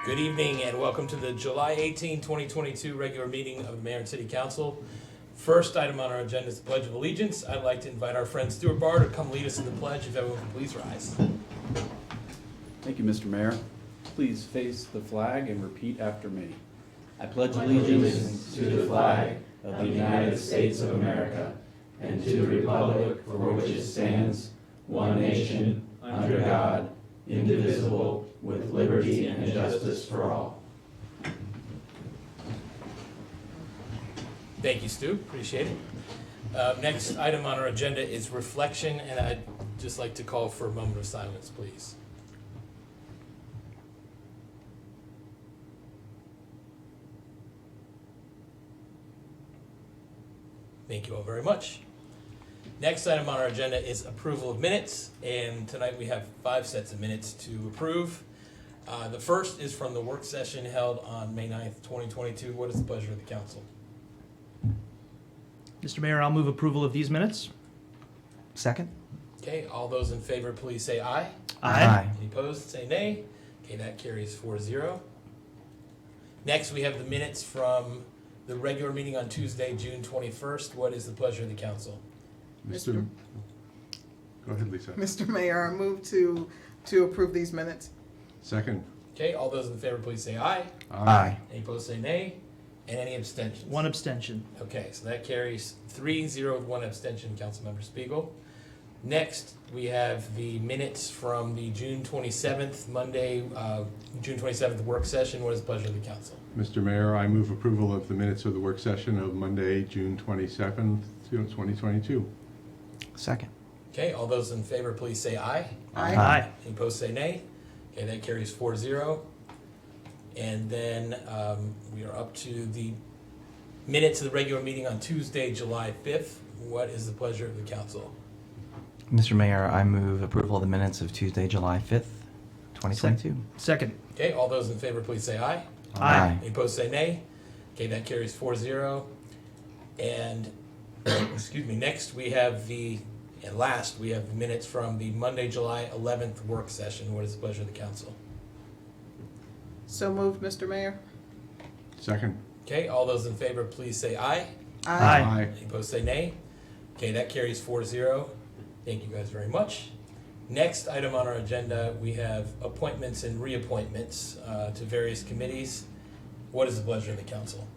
Good evening and welcome to the July 18, 2022 regular meeting of the Mayor and City Council. First item on our agenda is the Pledge of Allegiance. I'd like to invite our friend Stuart Barr to come lead us in the pledge. If everyone can please rise. Thank you, Mr. Mayor. Please face the flag and repeat after me. I pledge allegiance to the flag of the United States of America and to the republic for which it stands, one nation, under God, indivisible, with liberty and justice for all. Thank you, Stu. Appreciate it. Next item on our agenda is reflection, and I'd just like to call for a moment of silence, please. Thank you all very much. Next item on our agenda is approval of minutes, and tonight we have 5 sets of minutes to approve. The first is from the work session held on May 9th, 2022. What is the pleasure of the council? Mr. Mayor, I'll move approval of these minutes. Second? Okay, all those in favor, please say aye. Any opposed, say nay. Okay, that carries 4-0. Next, we have the minutes from the regular meeting on Tuesday, June 21st. What is the pleasure of the council? Go ahead, Lisa. Mr. Mayor, I move to approve these minutes. Second. Okay, all those in favor, please say aye. Any opposed, say nay. And any abstentions? 1 abstention. Okay, so that carries 3-0 with 1 abstention, Councilmember Spiegel. Next, we have the minutes from the June 27th, Monday, June 27th work session. What is the pleasure of the council? Mr. Mayor, I move approval of the minutes of the work session of Monday, June 27th, 2022. Second. Okay, all those in favor, please say aye. Aye. Any opposed, say nay. Okay, that carries 4-0. And then we are up to the minutes of the regular meeting on Tuesday, July 5th. What is the pleasure of the council? Mr. Mayor, I move approval of the minutes of Tuesday, July 5th, 2022. Second. Okay, all those in favor, please say aye. Aye. Any opposed, say nay. Okay, that carries 4-0. And, excuse me, next we have last, we have the minutes from the Monday, July 11th work session. What is the pleasure of the council? So moved, Mr. Mayor. Second. Okay, all those in favor, please say aye. Aye. Any opposed, say nay. Okay, that carries 4-0. Thank you guys very much. Next item on our agenda, we have appointments and reappointments to various committees. What is the pleasure of the council?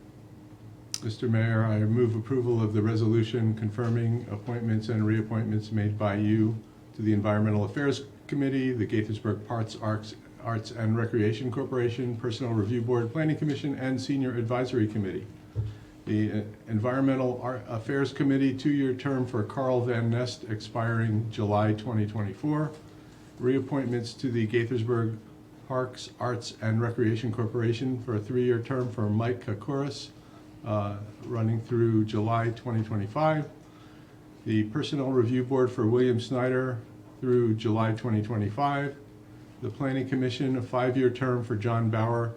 Mr. Mayor, I move approval of the resolution confirming appointments and reappointments made by you to the Environmental Affairs Committee, the Gaithersburg Arts and Recreation Corporation, Personnel Review Board, Planning Commission, and Senior Advisory Committee. The Environmental Affairs Committee, 2-year term for Carl Van Nest expiring July 2024. Reappointments to the Gaithersburg Parks, Arts, and Recreation Corporation for a 3-year term for Mike Kakuris, running through July 2025. The Personnel Review Board for William Snyder through July 2025. The Planning Commission, a 5-year term for John Bauer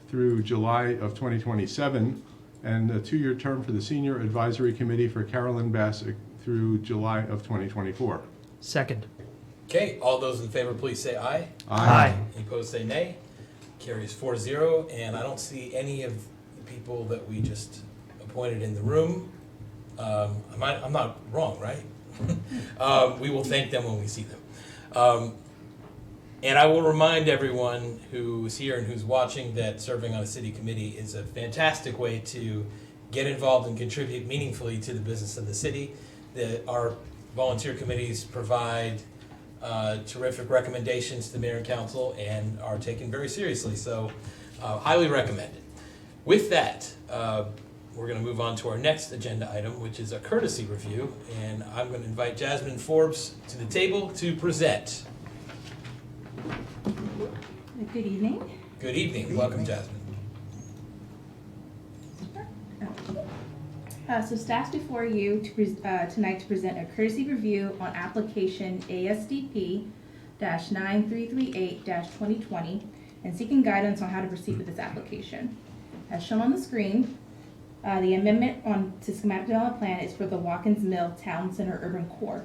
through July of 2027, and a 2-year term for the Senior Advisory Committee for Carolyn Bassick through July of 2024. Second. Okay, all those in favor, please say aye. Aye. Any opposed, say nay. Carries 4-0, and I don't see any of the people that we just appointed in the room. I'm not wrong, right? We will thank them when we see them. And I will remind everyone who's here and who's watching that serving on a city committee is a fantastic way to get involved and contribute meaningfully to the business of the city. Our volunteer committees provide terrific recommendations to the mayor and council and are taken very seriously, so highly recommended. With that, we're going to move on to our next agenda item, which is a courtesy review, and I'm going to invite Jasmine Forbes to the table to present. Good evening. Good evening. Welcome, Jasmine. So staff's before you tonight to present a courtesy review on application ASDP-9338-2020 and seeking guidance on how to proceed with this application. As shown on the screen, the amendment to schematic development plan is for the Watkins Mill Town Center Urban Core.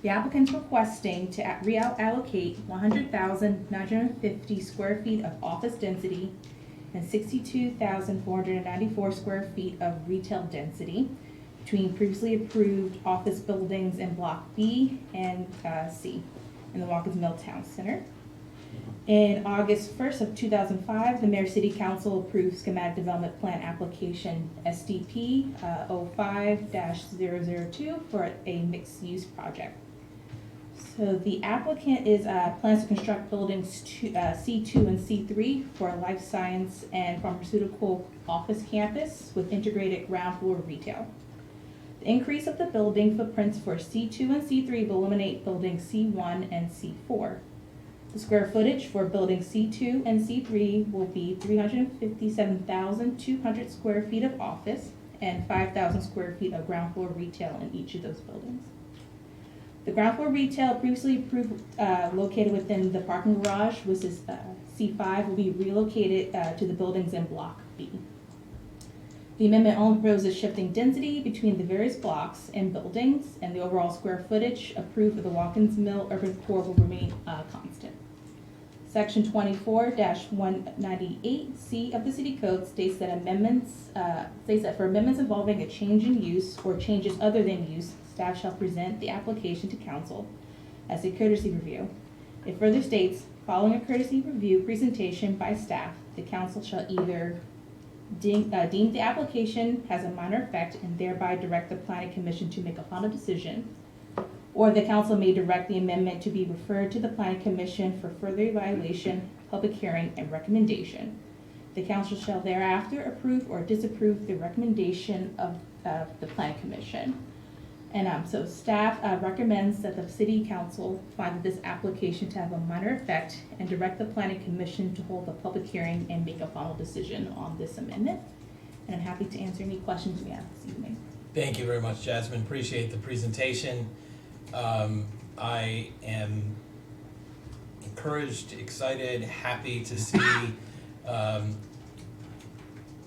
The applicant's requesting to reallocate 100,950 square feet of office density and 62,494 square feet of retail density between previously approved office buildings in Block B and C in the Watkins Mill Town Center. In August 1st of 2005, the Mayor City Council approved Schematic Development Plan Application SDP 05-002 for a mixed-use project. So the applicant plans to construct buildings C2 and C3 for a life science and pharmaceutical office campus with integrated ground floor retail. The increase of the building footprints for C2 and C3 will eliminate buildings C1 and C4. The square footage for buildings C2 and C3 will be 357,200 square feet of office and 5,000 square feet of ground floor retail in each of those buildings. The ground floor retail previously approved, located within the parking garage, which is C5, will be relocated to the buildings in Block B. The amendment only proposes shifting density between the various blocks and buildings, and the overall square footage approved for the Watkins Mill urban core will remain constant. Section 24-198C of the City Code states that for amendments involving a change in use or changes other than use, staff shall present the application to council as a courtesy review. It further states, following a courtesy review presentation by staff, the council shall either deem the application has a minor effect and thereby direct the planning commission to make a final decision, or the council may direct the amendment to be referred to the planning commission for further evaluation, public hearing, and recommendation. The council shall thereafter approve or disapprove the recommendation of the planning commission. And so staff recommends that the city council find that this application to have a minor effect and direct the planning commission to hold a public hearing and make a final decision on this amendment. And I'm happy to answer any questions we have this evening. Thank you very much, Jasmine. Appreciate the presentation. I am encouraged, excited, happy to see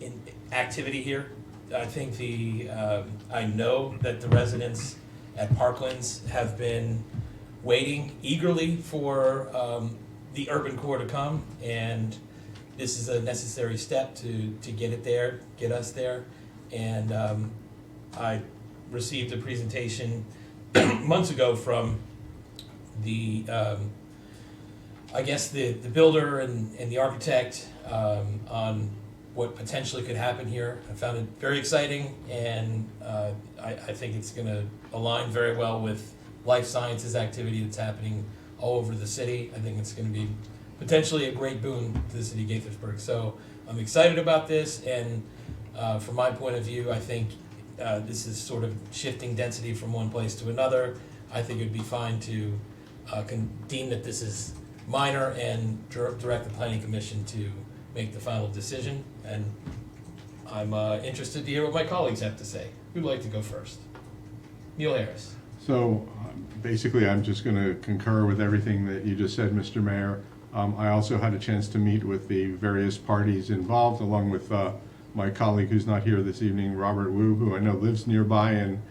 in activity here. I think I know that the residents at Parklands have been waiting eagerly for the urban core to come, and this is a necessary step to get it there, get us there. And I received a presentation months ago from the the builder and the architect on what potentially could happen here. I found it very exciting, and I think it's going to align very well with life sciences activity that's happening all over the city. I think it's going to be potentially a great boon to the city of Gaithersburg. So I'm excited about this, and from my point of view, I think this is sort of shifting density from one place to another. I think it'd be fine to deem that this is minor and direct the planning commission to make the final decision. And I'm interested to hear what my colleagues have to say. Who'd like to go first? Neil Harris. So basically, I'm just going to concur with everything that you just said, Mr. Mayor. I also had a chance to meet with the various parties involved, along with my colleague who's not here this evening, Robert Wu, who I know lives nearby and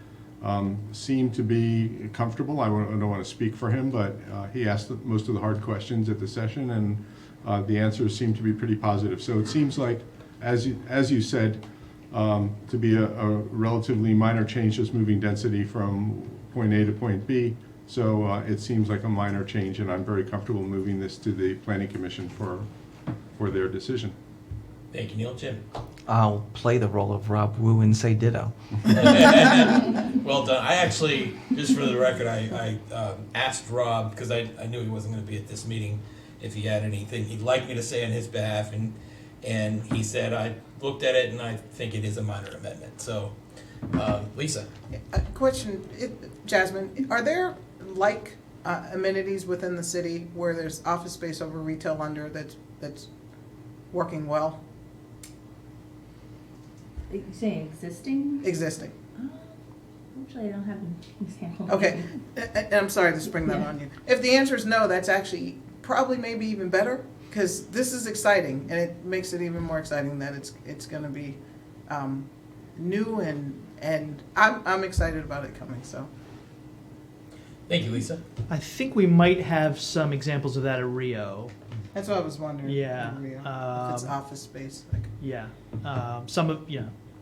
seemed to be comfortable. I don't want to speak for him, but he asked most of the hard questions at the session, and the answers seem to be pretty positive. So it seems like, as you said, to be a relatively minor change, just moving density from point A to point B. So it seems like a minor change, and I'm very comfortable moving this to the Planning Commission for their decision. Thank you, Neil. Jim. I'll play the role of Rob Wu and say ditto. Well done. I actually, just for the record, I asked Rob, because I knew he wasn't going to be at this meeting, if he had anything he'd like me to say on his behalf, and he said, I looked at it and I think it is a minor amendment. So, Lisa. A question, Jasmine, are there like amenities within the city where there's office space over retail under that's working well? Are you saying existing? Existing. Actually, I don't have an example. Okay, and I'm sorry to spring that on you. If the answer is no, that's actually probably maybe even better, because this is exciting, and it makes it even more exciting that it's going to be new, and I'm excited about it coming. So. Thank you, Lisa. I think we might have some examples of that at Rio. That's what I was wondering. Yeah, If it's office space, like. Yeah,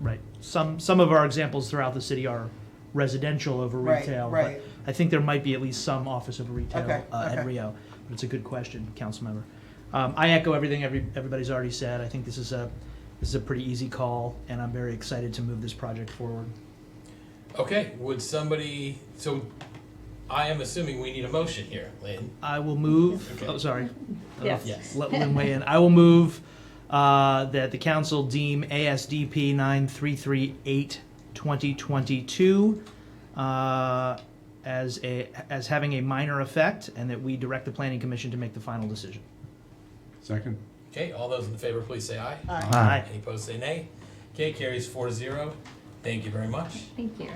right. Some of our examples throughout the city are residential over Right, retail. right. But I think there might be at least some office over retail Okay, at okay. Rio. But it's a good question, council member. I echo everything everybody's already said. I think this is a pretty easy call, and I'm very excited to move this project forward. Okay, would somebody, so I am assuming we need a motion here, Lynn. I will move. Okay. Oh, sorry. Yes. Yes. Let Lynn weigh in. I will move that the council deem ASDP 9338-2022 as having a minor effect, and that we direct the planning commission to make the final decision. Second. Okay, all those in favor, please say aye. Aye. Any opposed, say nay. Okay, carries 4-0. Thank you very much. Thank you.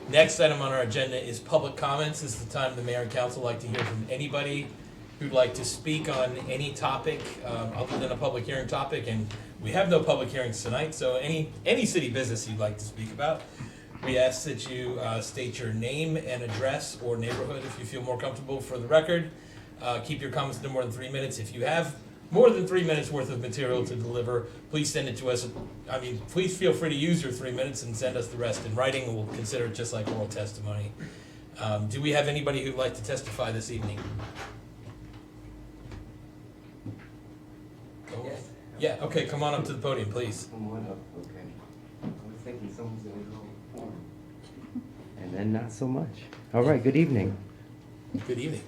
Next item on our agenda is public comments. This is the time the mayor and council like to hear from anybody who'd like to speak on any topic other than a public hearing topic. And we have no public hearings tonight, so any city business you'd like to speak about, we ask that you state your name and address or neighborhood if you feel more comfortable for the record. Keep your comments no more than 3 minutes. If you have more than 3 minutes worth of material to deliver, please send it to us. Please feel free to use your 3 minutes and send us the rest in writing, and we'll consider it just like oral testimony. Do we have anybody who'd like to testify this evening? Oh, yeah, okay, come on up to the podium, please. Come on up, okay. I was thinking someone's gonna go forward. And then not so much. All right, good evening. Good evening.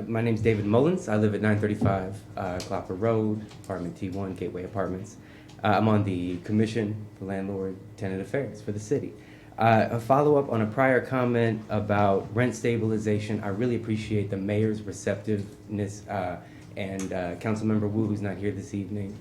My name's David Mullins. I live at 935 Clopper Road, apartment T1, Gateway Apartments. I'm on the Commission for Landlord-Tenant Affairs for the city. A follow-up on a prior comment about rent stabilization. I really appreciate the mayor's receptiveness and Councilmember Wu, who's not here this evening,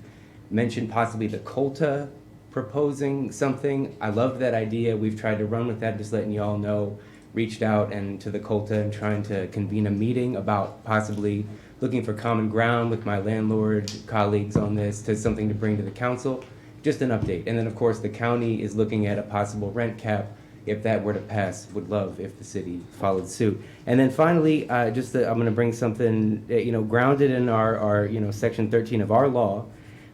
mentioned possibly the COLTA proposing something. I love that idea. We've tried to run with that, just letting you all know. Reached out and to the COLTA and trying to convene a meeting about possibly looking for common ground with my landlord colleagues on this to something to bring to the council. Just an update. And then of course the county is looking at a possible rent cap. If that were to pass, would love if the city followed suit. And then finally, I'm going to bring something grounded in our section 13 of our law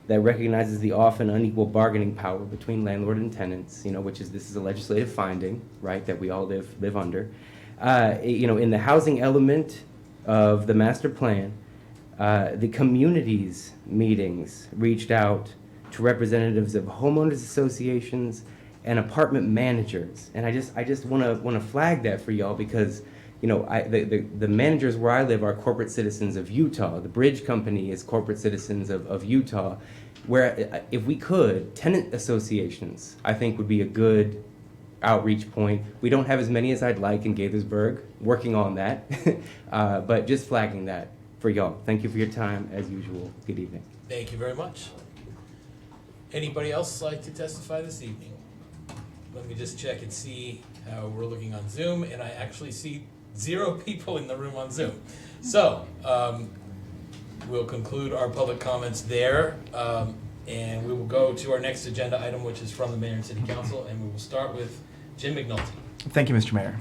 that recognizes the often unequal bargaining power between landlord and tenants, this is a legislative finding, right, that we all live under. In the housing element of the master plan, the communities meetings reached out to representatives of homeowners associations and apartment managers, and I just want to flag that for y'all because the managers where I live are corporate citizens of Utah. The Bridge Company is corporate citizens of Utah. Where if we could, tenant associations, I think would be a good outreach point. We don't have as many as I'd like in Gaithersburg, working on that, but just flagging that for y'all. Thank you for your time, as usual. Good evening. Thank you very much. Anybody else like to testify this evening? Let me just check and see how we're looking on Zoom, and I actually see 0 people in the room on Zoom. So, we'll conclude our public comments there, and we will go to our next agenda item, which is from the Mayor and City Council, and we will start with Jim McNulty. Thank you, Mr. Mayor.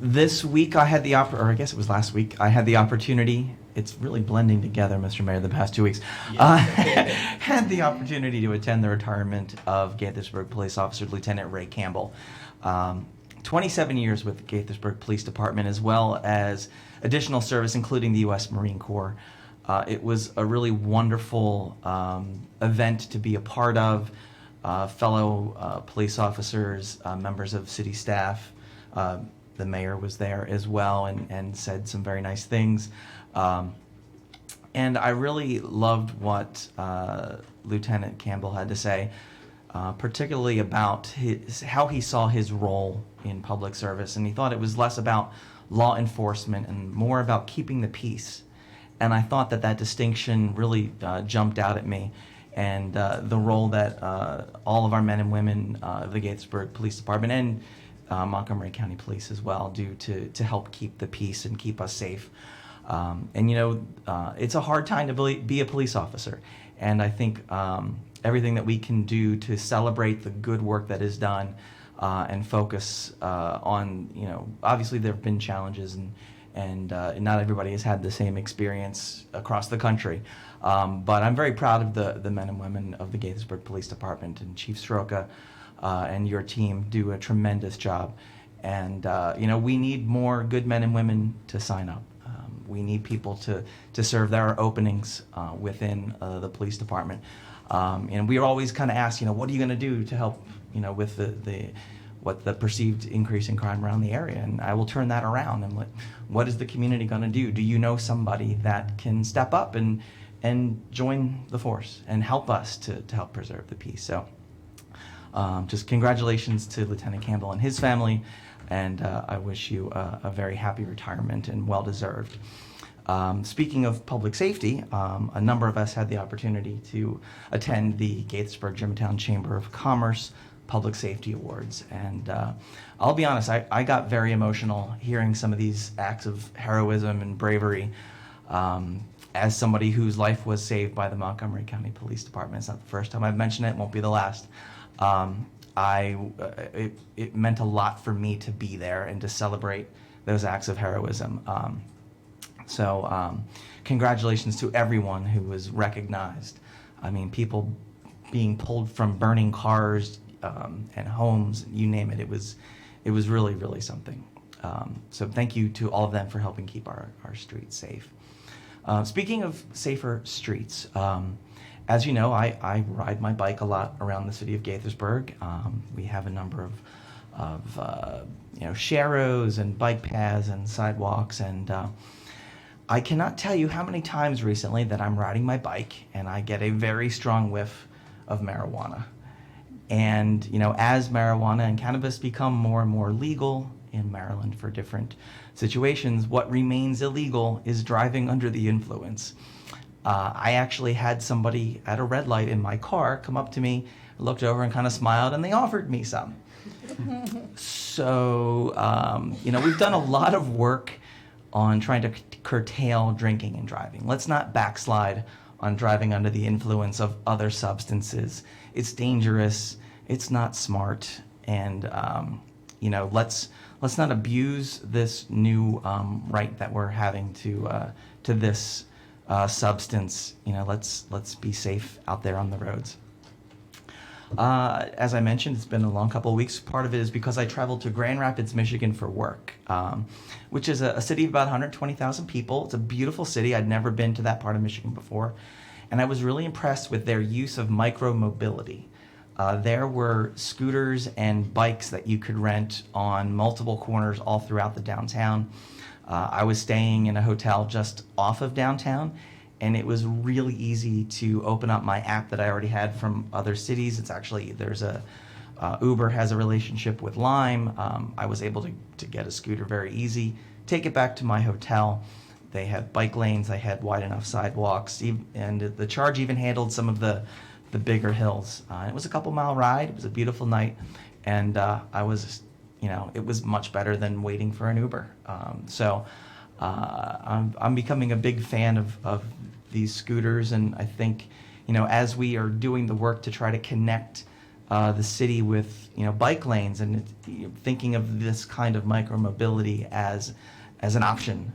This week I had or I guess it was last week, I had the opportunity, it's really blending together, Mr. Mayor, the past 2 weeks. Had the opportunity to attend the retirement of Gaithersburg Police Officer Lieutenant Ray Campbell. 27 years with the Gaithersburg Police Department, as well as additional service, including the U.S. Marine Corps. It was a really wonderful event to be a part of. Fellow police officers, members of city staff, the mayor was there as well and said some very nice things. And I really loved what Lieutenant Campbell had to say, particularly about how he saw his role in public service. And he thought it was less about law enforcement and more about keeping the peace. And I thought that distinction really jumped out at me. And the role that all of our men and women of the Gaithersburg Police Department and Montgomery County Police as well do to help keep the peace and keep us safe. It's a hard time to be a police officer. And I think everything that we can do to celebrate the good work that is done and focus on, obviously there have been challenges, and not everybody has had the same experience across the country. But I'm very proud of the men and women of the Gaithersburg Police Department, and Chief Sroka and your team do a tremendous job. And, we need more good men and women to sign up. We need people to serve. There are openings within the police department. And we are always kind of asked, what are you going to do to help, with the perceived increase in crime around the area? And I will turn that around and what is the community going to do? Do you know somebody that can step up and join the force and help us to help preserve the peace? So just congratulations to Lieutenant Campbell and his family, and I wish you a very happy retirement and well-deserved. Speaking of public safety, a number of us had the opportunity to attend the Gaithersburg Germantown Chamber of Commerce Public Safety Awards. And I'll be honest, I got very emotional hearing some of these acts of heroism and bravery. As somebody whose life was saved by the Montgomery County Police Department, it's not the first time I've mentioned it, it won't be the last. It meant a lot for me to be there and to celebrate those acts of heroism. So congratulations to everyone who was recognized. I mean, people being pulled from burning cars and homes, you name it. It was really, really something. So thank you to all of them for helping keep our streets safe. Speaking of safer streets, as you know, I ride my bike a lot around the city of Gaithersburg. We have a number of sharrows and bike paths and sidewalks, and I cannot tell you how many times recently that I'm riding my bike and I get a very strong whiff of marijuana. And, as marijuana and cannabis become more and more legal in Maryland for different situations, what remains illegal is driving under the influence. I actually had somebody at a red light in my car come up to me, looked over and kind of smiled, and they offered me some. So, we've done a lot of work on trying to curtail drinking and driving. Let's not backslide on driving under the influence of other substances. It's dangerous, it's not smart, and let's not abuse this new right that we're having to this substance. Let's be safe out there on the roads. As I mentioned, it's been a long couple of weeks. Part of it is because I traveled to Grand Rapids, Michigan for work, which is a city of about 120,000 people. It's a beautiful city. I'd never been to that part of Michigan before. And I was really impressed with their use of micro-mobility. There were scooters and bikes that you could rent on multiple corners all throughout the downtown. I was staying in a hotel just off of downtown, and it was really easy to open up my app that I already had from other cities. It's actually, Uber has a relationship with Lime. I was able to get a scooter very easy, take it back to my hotel. They had bike lanes, they had wide enough sidewalks, and the charge even handled some of the bigger hills. It was a couple-mile ride. It was a beautiful night, and it was much better than waiting for an Uber. I'm becoming a big fan of these scooters, and I think, as we are doing the work to try to connect the city with, bike lanes, and thinking of this kind of micromobility as an option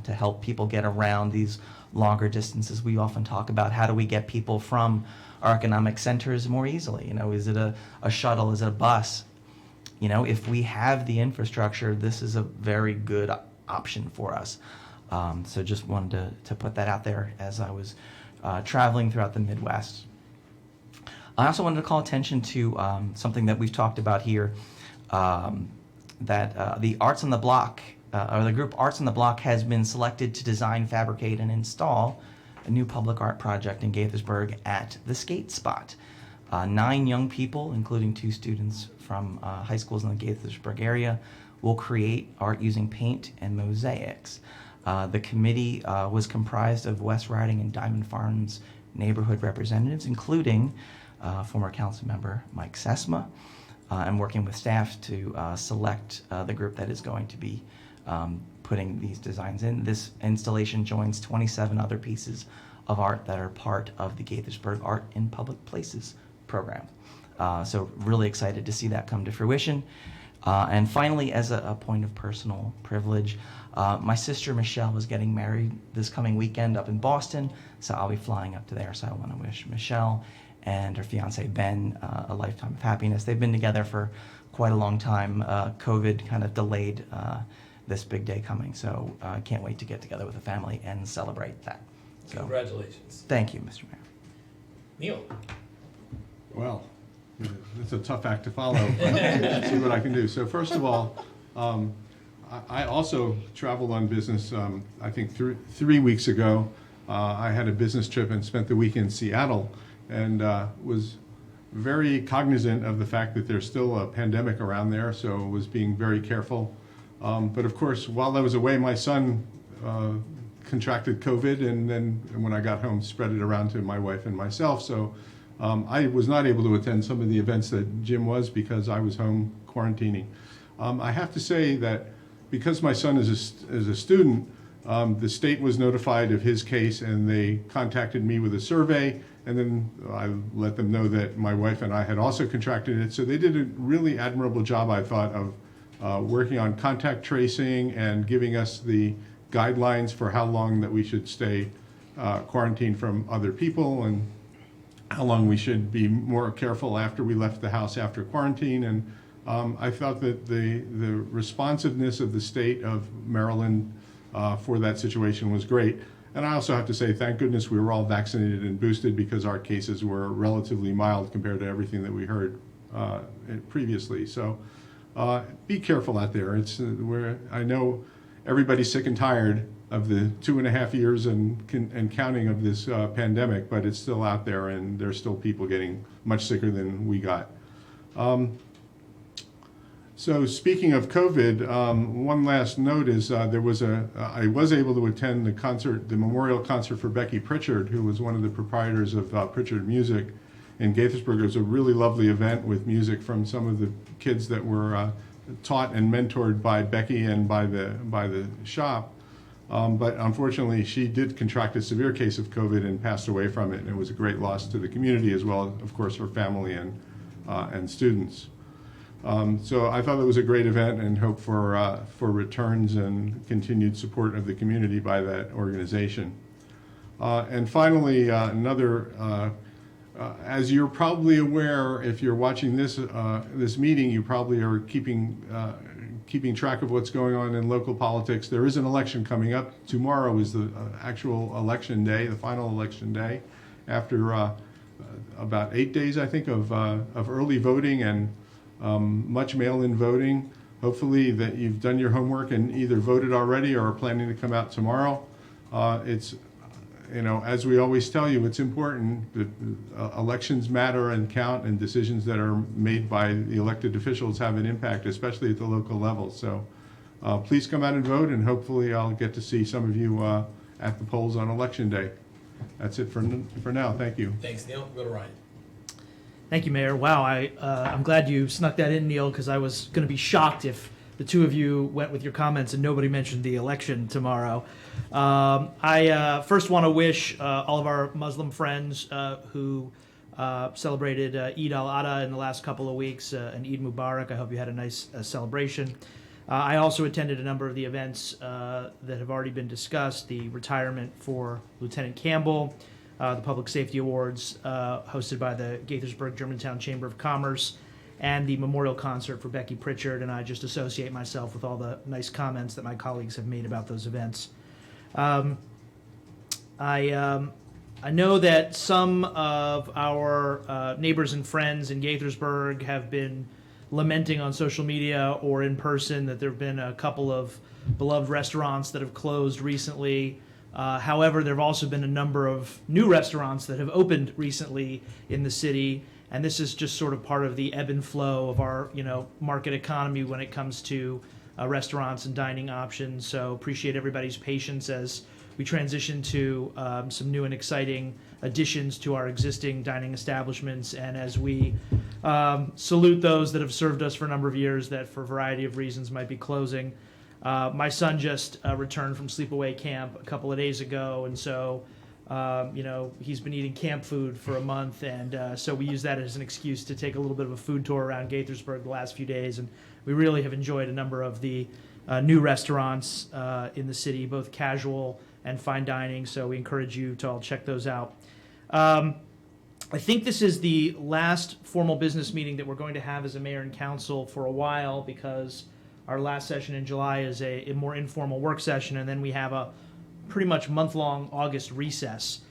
to help people get around these longer distances. We often talk about how do we get people from our economic centers more easily. Is it a shuttle? Is it a bus? If we have the infrastructure, this is a very good option for us. So just wanted to put that out there as I was traveling throughout the Midwest. I also wanted to call attention to something that we've talked about here, that the Arts on the Block, or the group Arts on the Block, has been selected to design, fabricate, and install a new public art project in Gaithersburg at the Skate Spot. 9 young people, including 2 students from high schools in the Gaithersburg area, will create art using paint and mosaics. The committee was comprised of West Riding and Diamond Farms neighborhood representatives, including former council member Mike Sesma, and working with staff to select the group that is going to be putting these designs in. This installation joins 27 other pieces of art that are part of the Gaithersburg Art in Public Places program. So really excited to see that come to fruition. And finally, as a point of personal privilege, my sister Michelle is getting married this coming weekend up in Boston, so I'll be flying up to there. So I want to wish Michelle and her fiance Ben a lifetime of happiness. They've been together for quite a long time. COVID kind of delayed this big day coming, so I can't wait to get together with the family and celebrate that. So, Congratulations. thank you, Mr. Mayor. Neil? Well, it's a tough act to follow, but let's see what I can do. So first of all, I also traveled on business, I think 3 weeks ago. I had a business trip and spent the week in Seattle, and was very cognizant of the fact that there's still a pandemic around there, so was being very careful. But of course, while I was away, my son contracted COVID, and then when I got home, spread it around to my wife and myself. So I was not able to attend some of the events that Jim was because I was home quarantining. I have to say that because my son is a student, the state was notified of his case, and they contacted me with a survey, and then I let them know that my wife and I had also contracted it. So they did a really admirable job, I thought, of working on contact tracing and giving us the guidelines for how long that we should stay quarantined from other people, and how long we should be more careful after we left the house after quarantine. And I thought that the responsiveness of the state of Maryland for that situation was great. And I also have to say, thank goodness we were all vaccinated and boosted, because our cases were relatively mild compared to everything that we heard previously. So be careful out there. I know everybody's sick and tired of the 2.5 years and counting of this pandemic, but it's still out there, and there's still people getting much sicker than we got. So speaking of COVID, one last note is I was able to attend the memorial concert for Becky Pritchard, who was one of the proprietors of Pritchard Music in Gaithersburg. It was a really lovely event with music from some of the kids that were taught and mentored by Becky and by the shop. But unfortunately, she did contract a severe case of COVID and passed away from it. And it was a great loss to the community, as well, of course, her family and students. So I thought it was a great event, and hope for returns and continued support of the community by that organization. And finally, as you're probably aware, if you're watching this meeting, you probably are keeping track of what's going on in local politics. There is an election coming up. Tomorrow is the actual election day, the final election day, after about 8 days, I think, of early voting and much mail-in voting. Hopefully that you've done your homework and either voted already or are planning to come out tomorrow. It's, as we always tell you, it's important that elections matter and count, and decisions that are made by the elected officials have an impact, especially at the local level. So please come out and vote, and hopefully I'll get to see some of you at the polls on Election Day. That's it for now. Thank you. Thanks, Neil. Go to Ryan. Thank you, Mayor. Wow, I'm glad you snuck that in, Neil, because I was going to be shocked if the two of you went with your comments and nobody mentioned the election tomorrow. I first want to wish all of our Muslim friends who celebrated Eid al-Adha in the last couple of weeks an Eid Mubarak. I hope you had a nice celebration. I also attended a number of the events that have already been discussed: the retirement for Lieutenant Campbell, the Public Safety Awards hosted by the Gaithersburg Germantown Chamber of Commerce, and the memorial concert for Becky Pritchard. And I just associate myself with all the nice comments that my colleagues have made about those events. I know that some of our neighbors and friends in Gaithersburg have been lamenting on social media or in person that there have been a couple of beloved restaurants that have closed recently. However, there have also been a number of new restaurants that have opened recently in the city, and this is just sort of part of the ebb and flow of our, market economy when it comes to restaurants and dining options. So appreciate everybody's patience as we transition to some new and exciting additions to our existing dining establishments, and as we salute those that have served us for a number of years that for a variety of reasons might be closing. My son just returned from sleepaway camp a couple of days ago, and so He's been eating camp food for a month, and so we use that as an excuse to take a little bit of a food tour around Gaithersburg the last few days, and we really have enjoyed a number of the new restaurants in the city, both casual and fine dining, so we encourage you to all check those out. I think this is the last formal business meeting that we're going to have as a mayor and council for a while, because our last session in July is a more informal work session, and then we have a pretty much month-long August recess.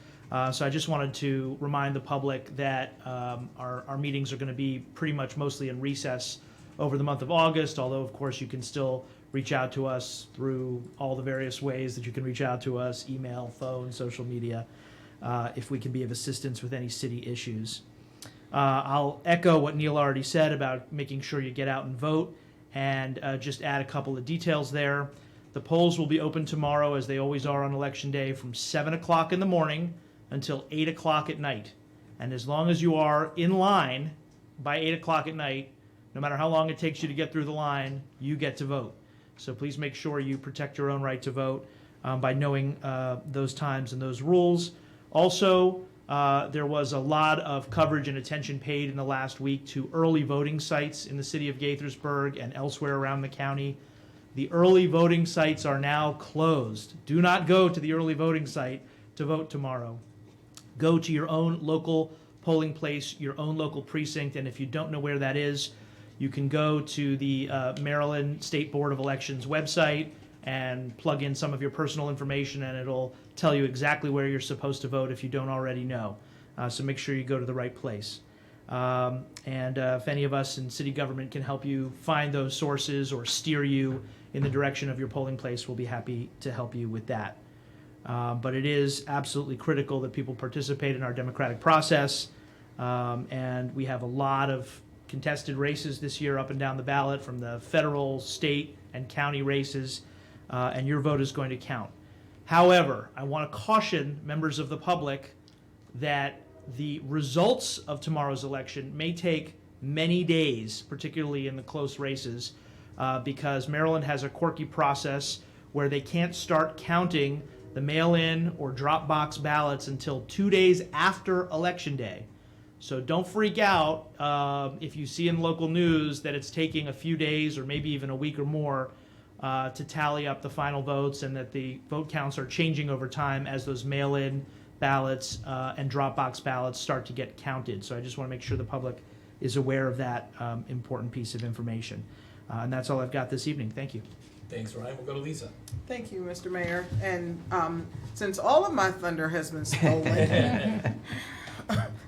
So I just wanted to remind the public that our meetings are going to be pretty much mostly in recess over the month of August, although of course you can still reach out to us through all the various ways that you can reach out to us: email, phone, social media, if we can be of assistance with any city issues. I'll echo what Neil already said about making sure you get out and vote, and just add a couple of details there. The polls will be open tomorrow, as they always are on Election Day, from 7 o'clock in the morning until 8 o'clock at night. And as long as you are in line by 8 o'clock at night, no matter how long it takes you to get through the line, you get to vote. So please make sure you protect your own right to vote by knowing those times and those rules. Also, there was a lot of coverage and attention paid in the last week to early voting sites in the city of Gaithersburg and elsewhere around the county. The early voting sites are now closed. Do not go to the early voting site to vote tomorrow. Go to your own local polling place, your own local precinct, and if you don't know where that is, you can go to the Maryland State Board of Elections website and plug in some of your personal information, and it'll tell you exactly where you're supposed to vote if you don't already know. So make sure you go to the right place. And if any of us in city government can help you find those sources or steer you in the direction of your polling place, we'll be happy to help you with that. But it is absolutely critical that people participate in our democratic process. And we have a lot of contested races this year up and down the ballot, from the federal, state, and county races, and your vote is going to count. However, I want to caution members of the public that the results of tomorrow's election may take many days, particularly in the close races, because Maryland has a quirky process where they can't start counting the mail-in or drop box ballots until 2 days after Election Day. So don't freak out if you see in local news that it's taking a few days or maybe even a week or more to tally up the final votes, and that the vote counts are changing over time as those mail-in ballots and drop box ballots start to get counted. So I just want to make sure the public is aware of that important piece of information. And that's all I've got this evening. Thank you. Thanks, Ryan. We'll go to Lisa. Thank you, Mr. Mayor. And since all of my thunder has been stolen,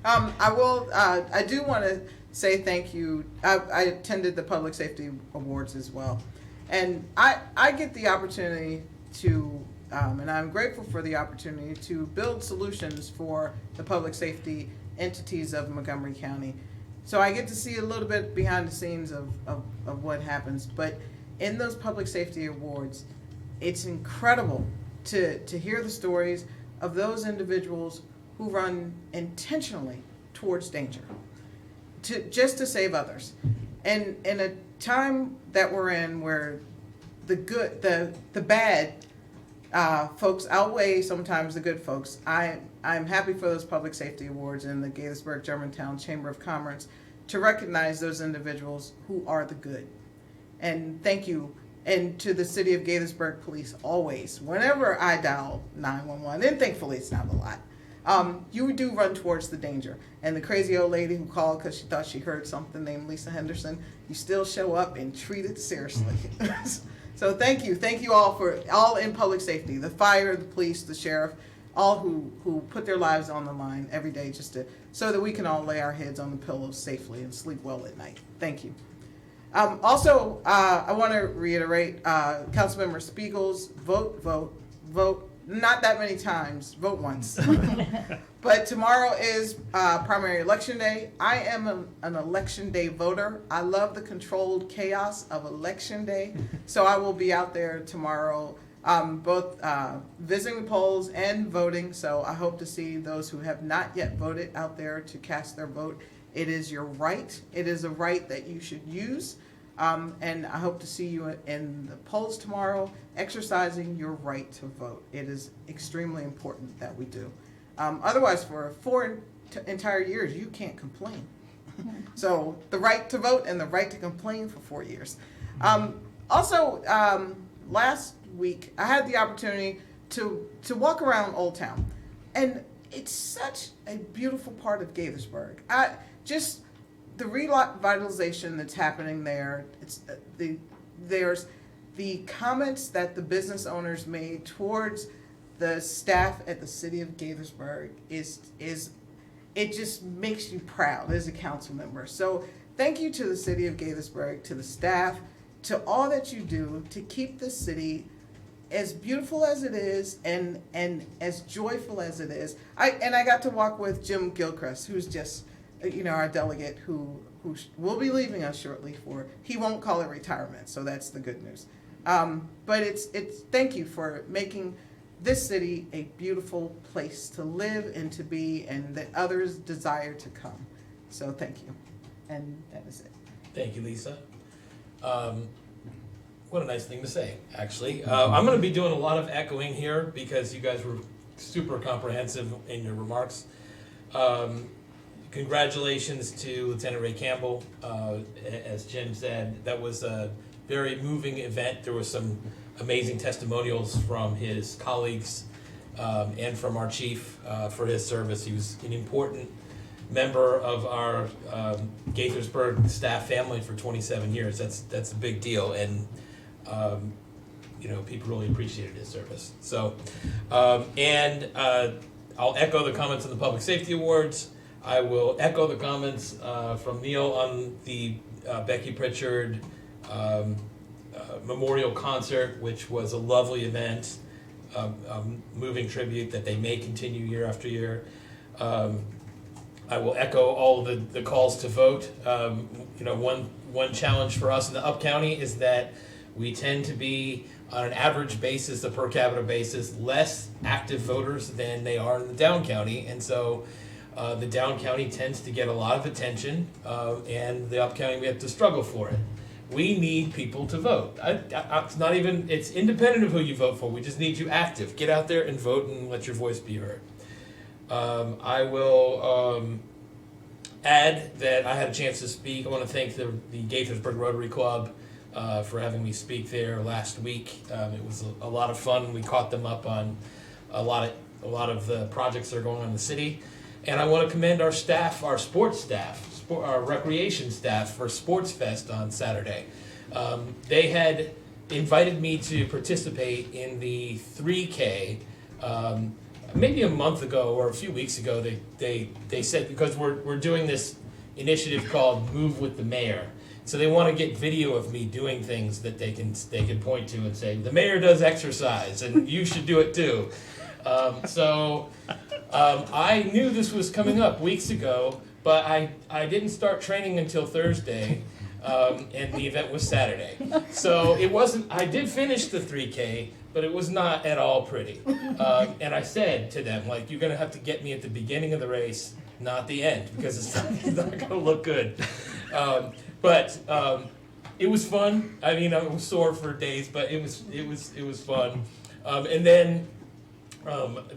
I do want to say thank you. I attended the Public Safety Awards as well. And I get the opportunity to, and I'm grateful for the opportunity to build solutions for the public safety entities of Montgomery County. So I get to see a little bit behind the scenes of what happens. But in those Public Safety Awards, it's incredible to hear the stories of those individuals who run intentionally towards danger, just to save others. And in a time that we're in where the bad folks outweigh sometimes the good folks, I'm happy for those Public Safety Awards and the Gaithersburg Germantown Chamber of Commerce to recognize those individuals who are the good. And thank you. And to the City of Gaithersburg Police, always, whenever I dial 911, and thankfully it's not a lot, you do run towards the danger. And the crazy old lady who called because she thought she heard something named Lisa Henderson, you still show up and treat it seriously. So thank you all in public safety, the fire, the police, the sheriff, all who put their lives on the line every day so that we can all lay our heads on the pillows safely and sleep well at night. Thank you. Also, I want to reiterate, Councilmember Spiegel's vote, not that many times, vote once. But tomorrow is primary election day. I am an election day voter. I love the controlled chaos of election day. So I will be out there tomorrow, both visiting the polls and voting. So I hope to see those who have not yet voted out there to cast their vote. It is your right. It is a right that you should use. And I hope to see you in the polls tomorrow, exercising your right to vote. It is extremely important that we do. Otherwise, for 4 entire years, you can't complain. So the right to vote and the right to complain for 4 years. Also, last week, I had the opportunity to walk around Old Town. And it's such a beautiful part of Gaithersburg. Just the revitalization that's happening there. There's the comments that the business owners made towards the staff at the city of Gaithersburg it just makes you proud as a council member. So thank you to the city of Gaithersburg, to the staff, to all that you do to keep the city as beautiful as it is and as joyful as it is. I got to walk with Jim Gilchrist, who's just, our delegate who will be leaving us shortly he won't call it retirement, so that's the good news. But it's thank you for making this city a beautiful place to live and to be, and that others desire to come. So thank you. And that is it. Thank you, Lisa. What a nice thing to say, actually. I'm going to be doing a lot of echoing here because you guys were super comprehensive in your remarks. Congratulations to Lieutenant Ray Campbell. As Jim said, that was a very moving event. There was some amazing testimonials from his colleagues and from our chief for his service. He was an important member of our Gaithersburg staff family for 27 years. That's a big deal, and people really appreciated his service. So, I'll echo the comments on the Public Safety Awards. I will echo the comments from Neil on the Becky Pritchard Memorial Concert, which was a lovely event, moving tribute that they may continue year after year. I will echo all of the calls to vote. One challenge for us in the Up County is that we tend to be, on an average basis, a per capita basis, less active voters than they are in the Down County, and so the Down County tends to get a lot of attention, and the Up County, we have to struggle for it. We need people to vote. It's independent of who you vote for. We just need you active. Get out there and vote and let your voice be heard. I will add that I had a chance to speak. I want to thank the Gaithersburg Rotary Club for having me speak there last week. It was a lot of fun. We caught them up on a lot of the projects that are going on in the city. And I want to commend our staff, our sports staff, our recreation staff for Sports Fest on Saturday. They had invited me to participate in the 3K maybe a month ago or a few weeks ago. They said, because we're doing this initiative called Move with the Mayor. So they want to get video of me doing things that they can point to and say, the mayor does exercise and you should do it too. I knew this was coming up weeks ago, but I didn't start training until Thursday, and the event was Saturday. So it wasn't, I did finish the 3K, but it was not at all pretty. And I said to them, you're going to have to get me at the beginning of the race, not the end, because it's not going to look good. But it was fun. I mean, I was sore for days, but it was fun. And then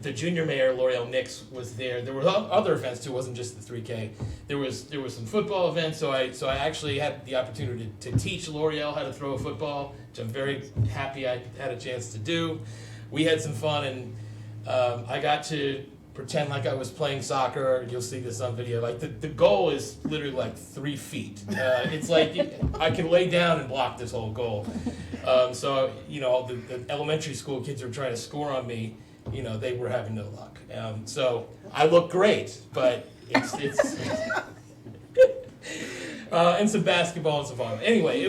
the junior mayor, L'Oreal Nix, was there. There were other events too. It wasn't just the 3K. There was some football events. So I actually had the opportunity to teach L'Oreal how to throw a football, which I'm very happy I had a chance to do. We had some fun, and I got to pretend like I was playing soccer. You'll see this on video. The goal is literally 3 feet. It's I can lay down and block this whole goal. So the elementary school kids were trying to score on me. They were having no luck. So I look great, but it's and some basketball and some volleyball. Anyway,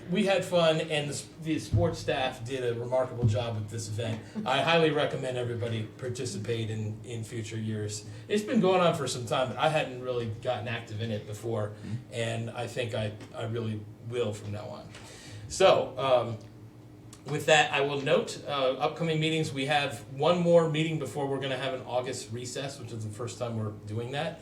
we had fun, and the sports staff did a remarkable job with this event. I highly recommend everybody participate in future years. It's been going on for some time, but I hadn't really gotten active in it before, and I think I really will from now on. So, with that, I will note upcoming meetings. We have one more meeting before we're going to have an August recess, which is the first time we're doing that.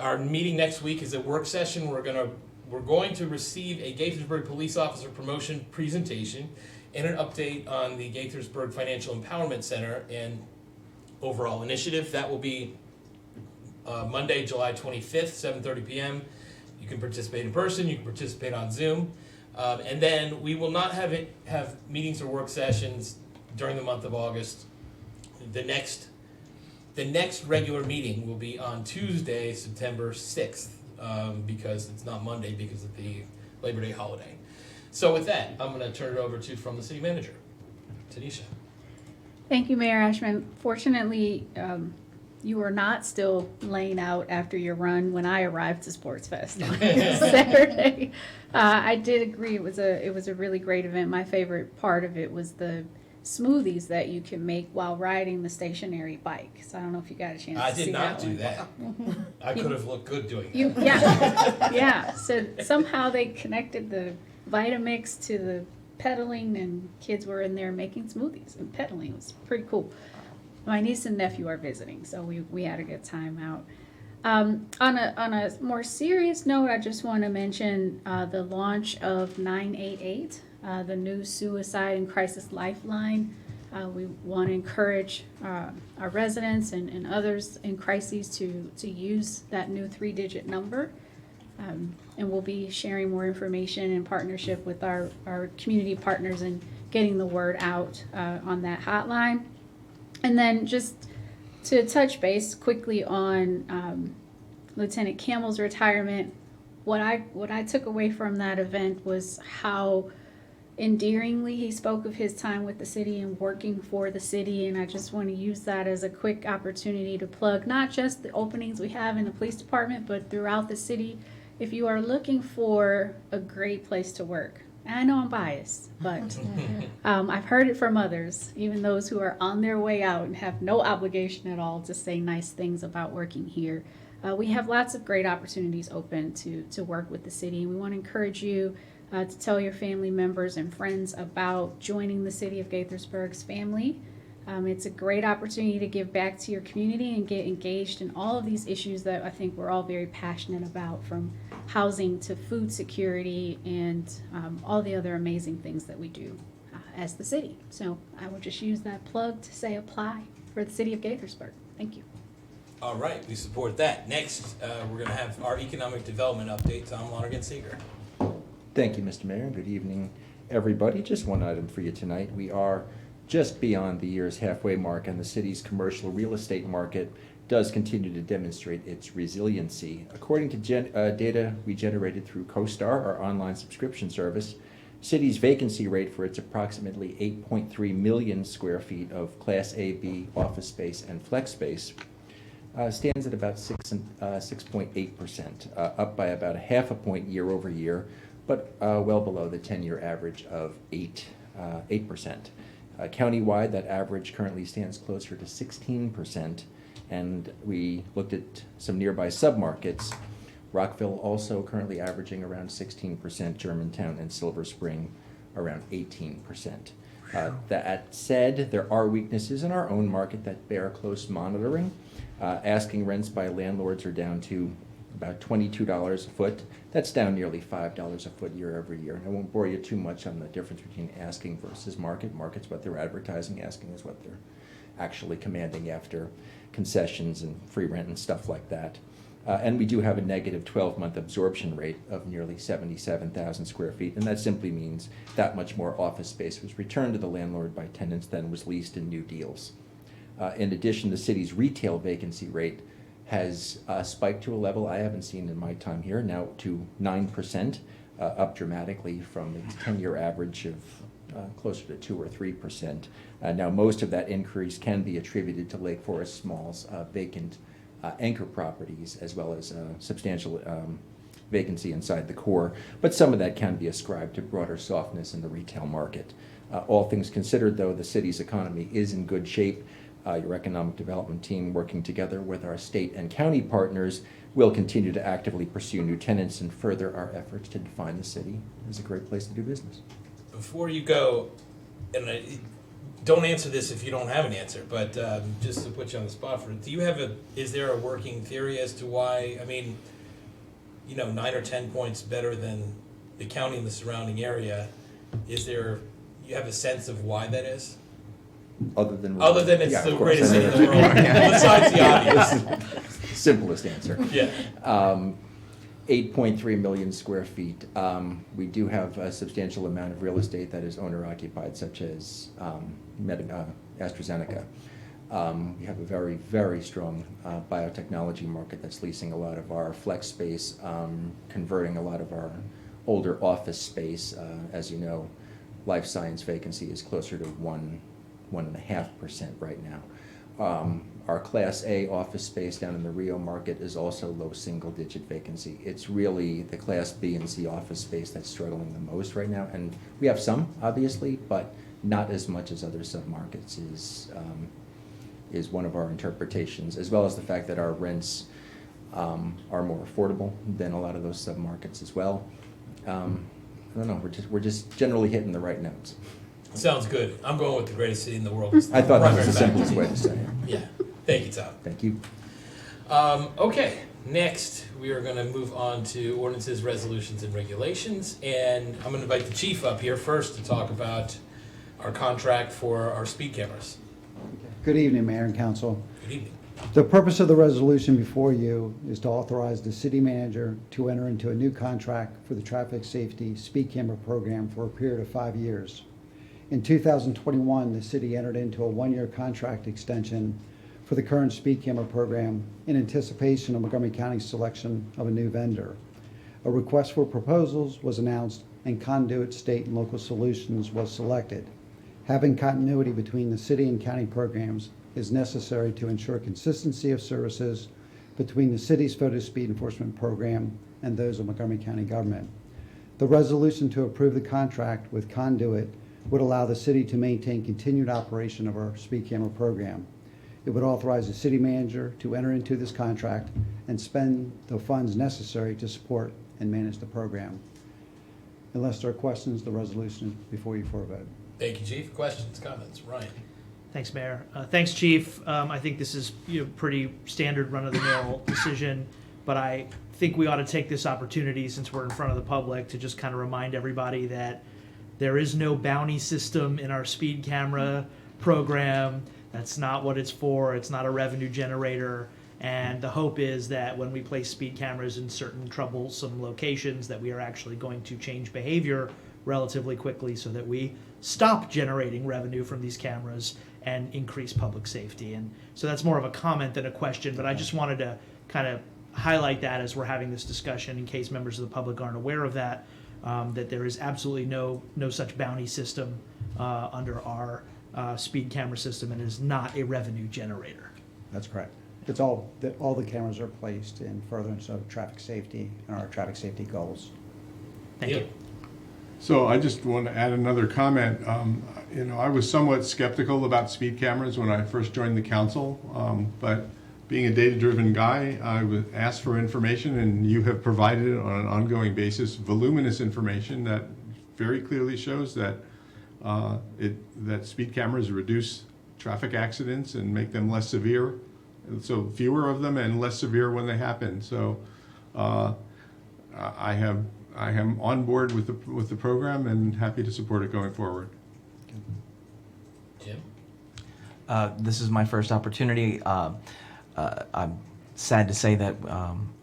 Our meeting next week is a work session. We're going to receive a Gaithersburg Police Officer Promotion presentation and an update on the Gaithersburg Financial Empowerment Center. And overall initiative. That will be Monday, July 25th, 7:30 p.m. You can participate in person, you can participate on Zoom. And then we will not have meetings or work sessions during the month of August. The next regular meeting will be on Tuesday, September 6th, because it's not Monday because of the Labor Day holiday. So with that, I'm going to turn it over from the city manager, Tanisha. Thank you, Mayor Ashman. Fortunately, you were not still laying out after your run when I arrived to Sports Fest on Saturday. I did agree it was a really great event. My favorite part of it was the smoothies that you can make while riding the stationary bike. So I don't know if you got a chance to see that. I did not do that. I could have looked good doing that. Yeah. So somehow they connected the Vitamix to the pedaling, and kids were in there making smoothies and pedaling. It was pretty cool. My niece and nephew are visiting, so we had a good time out. On a more serious note, I just want to mention the launch of 988, the new suicide and crisis lifeline. We want to encourage our residents and others in crises to use that new 3-digit number. And we'll be sharing more information in partnership with our community partners and getting the word out on that hotline. And then just to touch base quickly on Lieutenant Campbell's retirement, what I took away from that event was how endearingly he spoke of his time with the city and working for the city. And I just want to use that as a quick opportunity to plug not just the openings we have in the police department, but throughout the city. If you are looking for a great place to work, and I know I'm biased, but I've heard it from others, even those who are on their way out and have no obligation at all to say nice things about working here. We have lots of great opportunities open to work with the city. We want to encourage you to tell your family members and friends about joining the City of Gaithersburg's family. It's a great opportunity to give back to your community and get engaged in all of these issues that I think we're all very passionate about, from housing to food security and all the other amazing things that we do as the city. So I will just use that plug to say apply for the City of Gaithersburg. Thank you. All right, we support that. Next, we're going to have our economic development update. Tom Lonergan-Seeger. Thank you, Mr. Mayor. Good evening, everybody. Just one item for you tonight. We are just beyond the year's halfway mark, and the city's commercial real estate market does continue to demonstrate its resiliency. According to data we generated through CoStar, our online subscription service, city's vacancy rate for its approximately 8.3 million square feet of Class A, B office space and flex space stands at about 6.8%, up by about 0.5 point year over year, but well below the 10-year average of 8%. Countywide, that average currently stands closer to 16%, and we looked at some nearby submarkets. Rockville also currently averaging around 16%, Germantown and Silver Spring around 18%. That said, there are weaknesses in our own market that bear close monitoring. Asking rents by landlords are down to about $22 a foot. That's down nearly $5 a foot year over year. And I won't bore you too much on the difference between asking versus market. Market's what they're advertising, asking is what they're actually commanding after concessions and free rent and stuff like that. And we do have a negative 12-month absorption rate of nearly 77,000 square feet, and that simply means that much more office space was returned to the landlord by tenants than was leased in new deals. In addition, the city's retail vacancy rate has spiked to a level I haven't seen in my time here, now to 9%, up dramatically from its 10-year average of closer to 2 or 3%. Now, most of that increase can be attributed to Lake Forest Mall's vacant anchor properties, as well as substantial vacancy inside the core, but some of that can be ascribed to broader softness in the retail market. All things considered, though, the city's economy is in good shape. Your economic development team, working together with our state and county partners, will continue to actively pursue new tenants and further our efforts to define the city as a great place to do business. Before you go, and don't answer this if you don't have an answer, but just to put you on the spot for it, is there a working theory as to why, 9 or 10 points better than the county and the surrounding area? You have a sense of why that is? Other than it's Yeah, the of course, greatest I city know in the world, besides the obvious. Simplest answer. Yeah. 8.3 million square feet. We do have a substantial amount of real estate that is owner occupied, such as AstraZeneca. We have a very, very strong biotechnology market that's leasing a lot of our flex space, converting a lot of our older office space. As you know, life science vacancy is closer to 1.5% right now. Our Class A office space down in the Rio market is also low single-digit vacancy. It's really the Class B and C office space that's struggling the most right now. And we have some, obviously, but not as much as other submarkets is one of our interpretations, as well as the fact that our rents are more affordable than a lot of those submarkets as well. I don't know, we're just generally hitting the right notes. Sounds good. I'm going with the greatest city in the world. I thought that was Primary the simplest fact. way to say it. Yeah. Thank you, Tom. Thank you. Okay, next we are going to move on to ordinances, resolutions, and regulations. And I'm going to invite the chief up here first to talk about our contract for our speed cameras. Good evening, Mayor and Council. Good evening. The purpose of the resolution before you is to authorize the city manager to enter into a new contract for the traffic safety speed camera program for a period of 5 years. In 2021, the city entered into a 1-year contract extension for the current speed camera program in anticipation of Montgomery County's selection of a new vendor. A request for proposals was announced and Conduit State and Local Solutions was selected. Having continuity between the city and county programs is necessary to ensure consistency of services between the city's photo speed enforcement program and those of Montgomery County government. The resolution to approve the contract with Conduit would allow the city to maintain continued operation of our speed camera program. It would authorize the city manager to enter into this contract and spend the funds necessary to support and manage the program. Unless there are questions, the resolution is before you for a vote. Thank you, Chief. Questions, comments? Ryan? Thanks, Mayor. Thanks, Chief. I think this is pretty standard run-of-the-mill decision, but I think we ought to take this opportunity, since we're in front of the public, to just kind of remind everybody that there is no bounty system in our speed camera program. That's not what it's for. It's not a revenue generator. And the hope is that when we place speed cameras in certain troublesome locations, that we are actually going to change behavior relatively quickly so that we stop generating revenue from these cameras and increase public safety. And so that's more of a comment than a question, but I just wanted to kind of highlight that as we're having this discussion, in case members of the public aren't aware of that, that there is absolutely no such bounty system under our speed camera system, and it is not a revenue generator. That's correct. It's all the cameras are placed in furtherance of traffic safety and our traffic safety goals. Thank you. So I just want to add another comment. I was somewhat skeptical about speed cameras when I first joined the council, but being a data-driven guy, I was asked for information, and you have provided it on an ongoing basis, voluminous information that very clearly shows that that speed cameras reduce traffic accidents and make them less severe. So fewer of them and less severe when they happen. So I am on board with the program and happy to support it going forward. Jim? This is my first opportunity. I'm sad to say that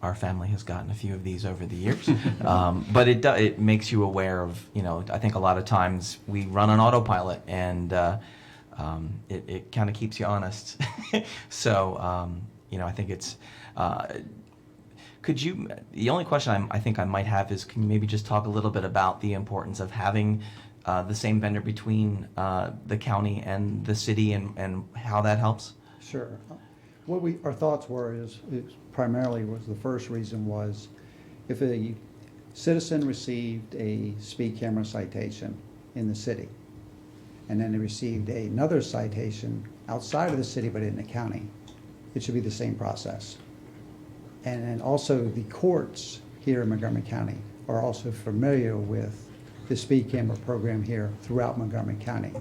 our family has gotten a few of these over the years, but it makes you aware of, I think a lot of times we run on autopilot, and it kind of keeps you honest. So, I think it's, the only question I think I might have is, can you maybe just talk a little bit about the importance of having the same vendor between the county and the city, and how that helps? Sure. What our thoughts were is primarily was the first reason was if a citizen received a speed camera citation in the city, and then they received another citation outside of the city but in the county, it should be the same process. And then also the courts here in Montgomery County are also familiar with the speed camera program here throughout Montgomery County.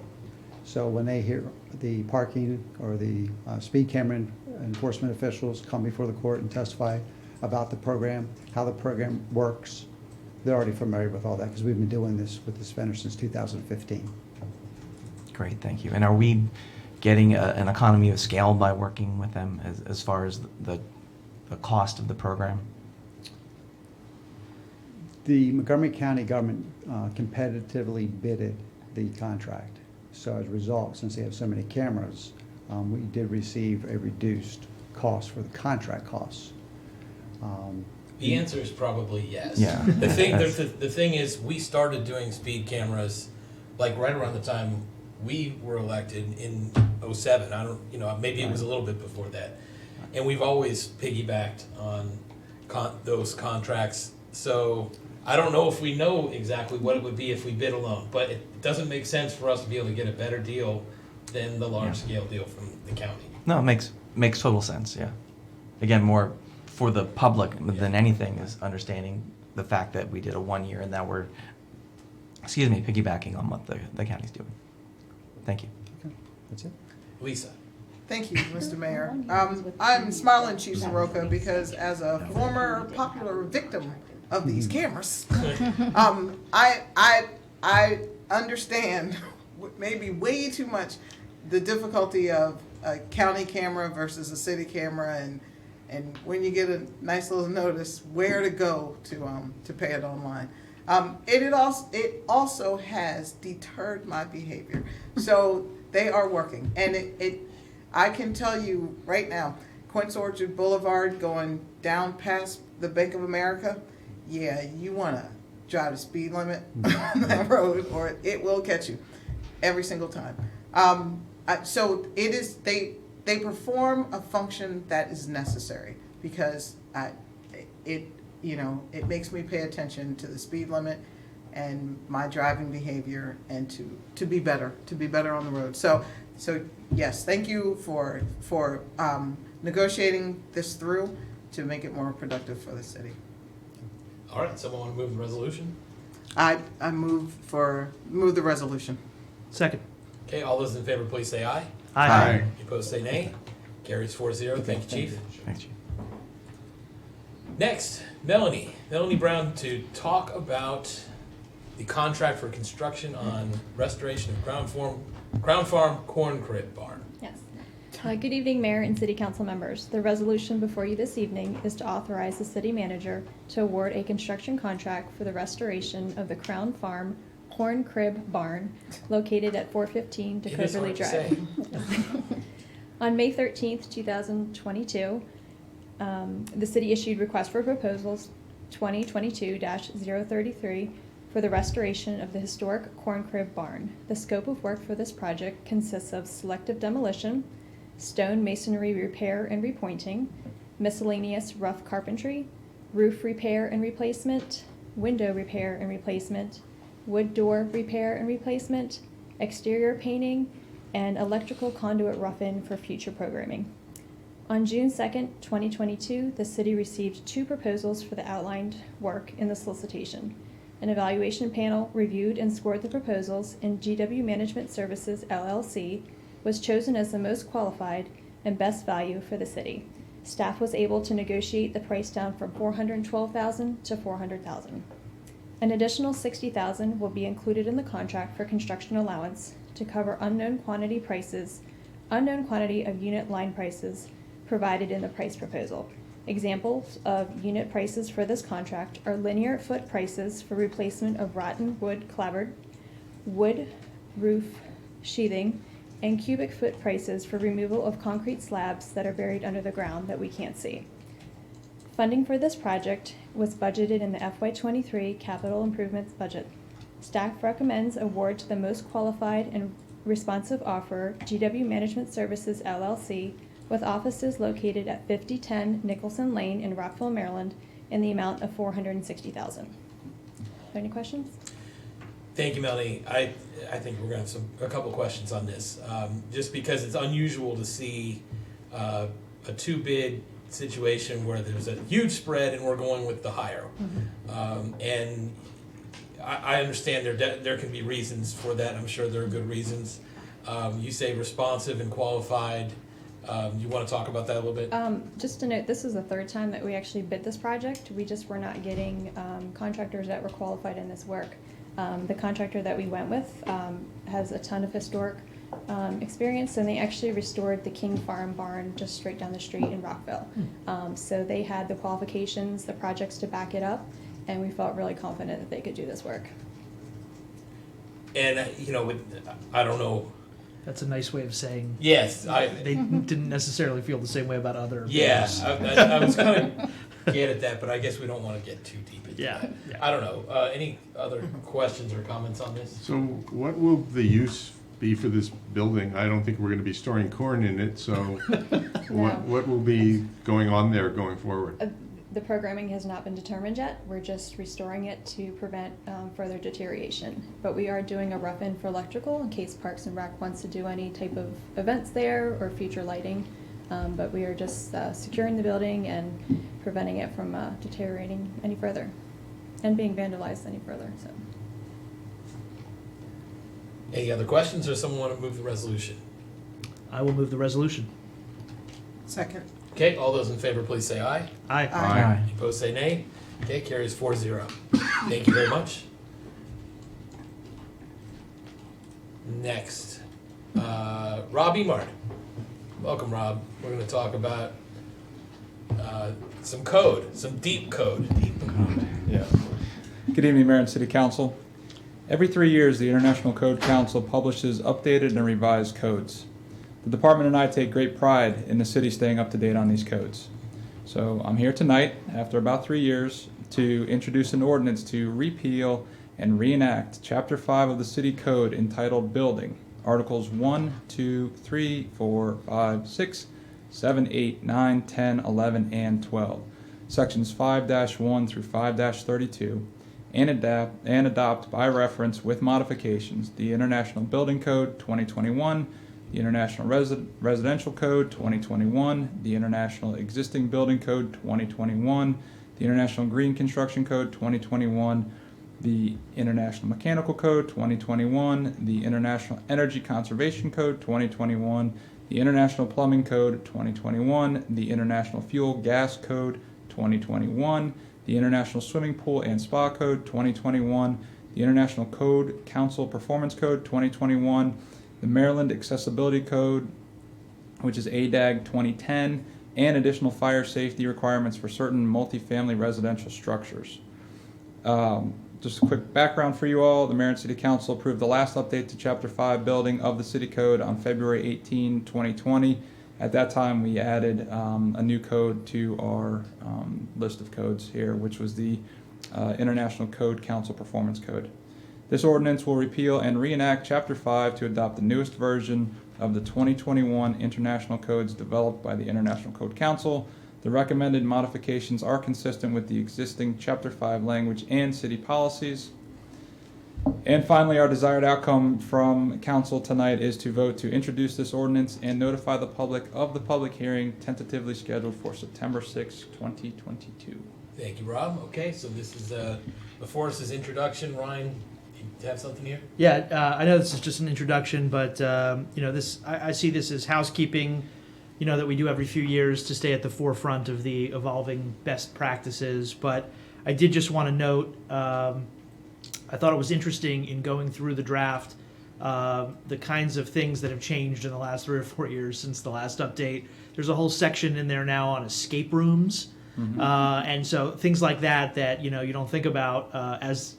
So when they hear the parking or the speed camera enforcement officials come before the court and testify about the program, how the program works, they're already familiar with all that, because we've been doing this with this vendor since 2015. Great, thank you. And are we getting an economy of scale by working with them as far as the cost of the program? The Montgomery County government competitively bidded the contract. So as a result, since they have so many cameras, we did receive a reduced cost for the contract costs. The answer is probably yes. Yeah. The thing is, we started doing speed cameras like right around the time we were elected in '07. I don't, maybe it was a little bit before that. And we've always piggybacked on those contracts. So I don't know if we know exactly what it would be if we bid alone, but it doesn't make sense for us to be able to get a better deal than the large scale deal from the county. No, it makes total sense, yeah. Again, more for the public than anything is understanding the fact that we did a 1 year and that we're, piggybacking on what the county's doing. Thank you. Okay, that's it. Lisa. Thank you, Mr. Mayor. I'm smiling, Chief Soroka, because as a former popular victim of these cameras, I understand maybe way too much the difficulty of a county camera versus a city camera, and when you get a nice little notice where to go to pay it online. It also has deterred my behavior. So they are working, and I can tell you right now, Quince Orchard Boulevard going down past the Bank of America, yeah, you want to drive the speed limit on that road, or it will catch you every single time. So it is, they perform a function that is necessary, because it makes me pay attention to the speed limit and my driving behavior, and to be better on the road. So yes, thank you for negotiating this through to make it more productive for the city. All right, someone want to move the resolution? I move the resolution. Second. Okay, all those in favor, please say aye. Aye. Any opposed, say nay. Carries 4-0. Thank you, Chief. Thanks, Chief. Next, Melanie Brown, to talk about the contract for construction on restoration of Crown Farm Corn Crib Barn. Yes. Good evening, Mayor and City Council members. The resolution before you this evening is to authorize the city manager to award a construction contract for the restoration of the Crown Farm Corn Crib Barn located at 415 DeCoverly Drive. On May 13th, 2022, the city issued request for proposals 2022-033 for the restoration of the historic Corn Crib Barn. The scope of work for this project consists of selective demolition, stone masonry repair and repointing, miscellaneous rough carpentry, roof repair and replacement, window repair and replacement, wood door repair and replacement, exterior painting, and electrical conduit rough-in for future programming. On June 2nd, 2022, the city received 2 proposals for the outlined work in the solicitation. An evaluation panel reviewed and scored the proposals, and GW Management Services, LLC, was chosen as the most qualified and best value for the city. Staff was able to negotiate the price down from $412,000 to $400,000. An additional $60,000 will be included in the contract for construction allowance to cover unknown quantity of unit line prices provided in the price proposal. Examples of unit prices for this contract are linear foot prices for replacement of rotten wood clapboard, wood roof sheathing, and cubic foot prices for removal of concrete slabs that are buried under the ground that we can't see. Funding for this project was budgeted in the FY23 capital improvements budget. Staff recommends award to the most qualified and responsive offerer, GW Management Services, LLC, with offices located at 5010 Nicholson Lane in Rockville, Maryland, in the amount of $460,000. Are there any questions? Thank you, Melanie. I think we're going to have a couple questions on this, just because it's unusual to see a 2-bid situation where there's a huge spread and we're going with the higher. And I understand there can be reasons for that. I'm sure there are good reasons. You say responsive and qualified. You want to talk about that a little bit? Just to note, this is the 3rd time that we actually bid this project. We just were not getting contractors that were qualified in this work. The contractor that we went with has a ton of historic experience, and they actually restored the King Farm barn just straight down the street in Rockville. So they had the qualifications, the projects to back it up, and we felt really confident that they could do this work. And, I don't know. That's a nice way of saying. Yes, They didn't necessarily feel the same way about other. Yeah, buildings. I was kind of get at that, but I guess we don't want to get too deep into Yeah, that. yeah. I don't know. Any other questions or comments on this? So what will the use be for this building? I don't think we're going to be storing corn in it, so what will be going on there going forward? The programming has not been determined yet. We're just restoring it to prevent further deterioration. But we are doing a rough in for electrical in case Parks and Rec wants to do any type of events there or future lighting. But we are just securing the building and preventing it from deteriorating any further and being vandalized any further. So. Any other questions, or someone want to move the resolution? I will move the resolution. Second. Okay, all those in favor, please say aye. Aye. Aye. Opposed, say nay. Okay, carries 4-0. Thank you very much. Next, Rob Emart. Welcome, Rob. We're going to talk about some code, some deep code. Yeah. Good evening, Mayor and City Council. Every 3 years, the International Code Council publishes updated and revised codes. The department and I take great pride in the city staying up to date on these codes. So I'm here tonight, after about 3 years, to introduce an ordinance to repeal and reenact Chapter 5 of the City Code entitled Building, Articles 1, 2, 3, 4, 5, 6, 7, 8, 9, 10, 11, and 12, Sections 5-1 through 5-32, and adopt by reference with modifications the International Building Code 2021, the International Residential Code 2021, the International Existing Building Code 2021, the International Green Construction Code 2021, the International Mechanical Code 2021, the International Energy Conservation Code 2021, the International Plumbing Code 2021, the International Fuel Gas Code 2021, the International Swimming Pool and Spa Code 2021, the International Code Council Performance Code 2021, the Maryland Accessibility Code, which is ADAG 2010, and additional fire safety requirements for certain multifamily residential structures. Just a quick background for you all. The Mayor and City Council approved the last update to Chapter 5 building of the City Code on February 18, 2020. At that time, we added a new code to our list of codes here, which was the International Code Council Performance Code. This ordinance will repeal and reenact Chapter 5 to adopt the newest version of the 2021 international codes developed by the International Code Council. The recommended modifications are consistent with the existing Chapter 5 language and city policies. And finally, our desired outcome from Council tonight is to vote to introduce this ordinance and notify the public of the public hearing tentatively scheduled for September 6, 2022. Thank you, Rob. Okay, so this is before us is introduction. Ryan, you have something here? Yeah, I know this is just an introduction, but this I see this as housekeeping. That we do every few years to stay at the forefront of the evolving best practices. But I did just want to note, I thought it was interesting in going through the draft, the kinds of things that have changed in the last 3 or 4 years since the last update. There's a whole section in there now on escape rooms. Mm-hmm. And so things like that you don't think about as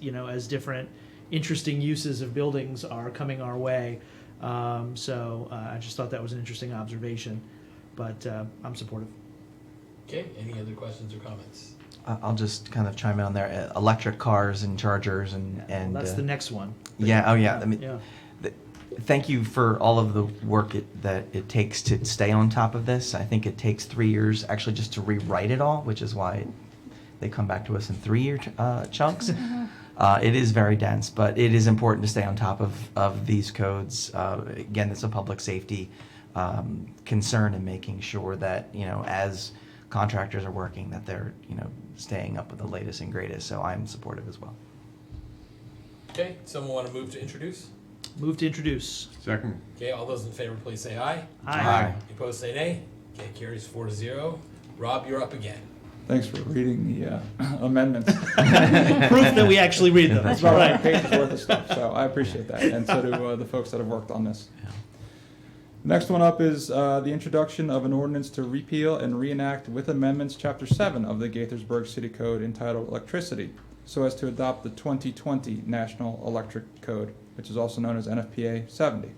different interesting uses of buildings are coming our way. So I just thought that was an interesting observation. But I'm supportive. Okay, any other questions or comments? I'll just kind of chime in on there. Electric cars and chargers and That's the next one. Yeah. Oh, yeah. I mean, Yeah. Thank you for all of the work that it takes to stay on top of this. I think it takes 3 years actually just to rewrite it all, which is why they come back to us in 3-year chunks. It is very dense, but it is important to stay on top of these codes. Again, it's a public safety concern in making sure that, as contractors are working, that they're, staying up with the latest and greatest. So I'm supportive as well. Okay, someone want to move to introduce? Move to introduce. Second. Okay, all those in favor, please say aye. Aye. Opposed, say nay. Okay, carries 4-0. Rob, you're up again. Thanks for reading the amendments. Proof that we actually read them. That's about 100 pages worth of stuff, so I appreciate that, and so do the folks that have worked on this. Next one up is the introduction of an ordinance to repeal and reenact with amendments Chapter 7 of the Gaithersburg City Code entitled Electricity, so as to adopt the 2020 National Electric Code, which is also known as NFPA 70.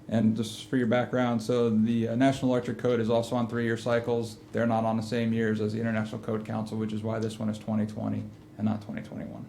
And just for your background, so the National Electric Code is also on 3-year cycles. They're not on the same years as the International Code Council, which is why this one is 2020 and not 2021.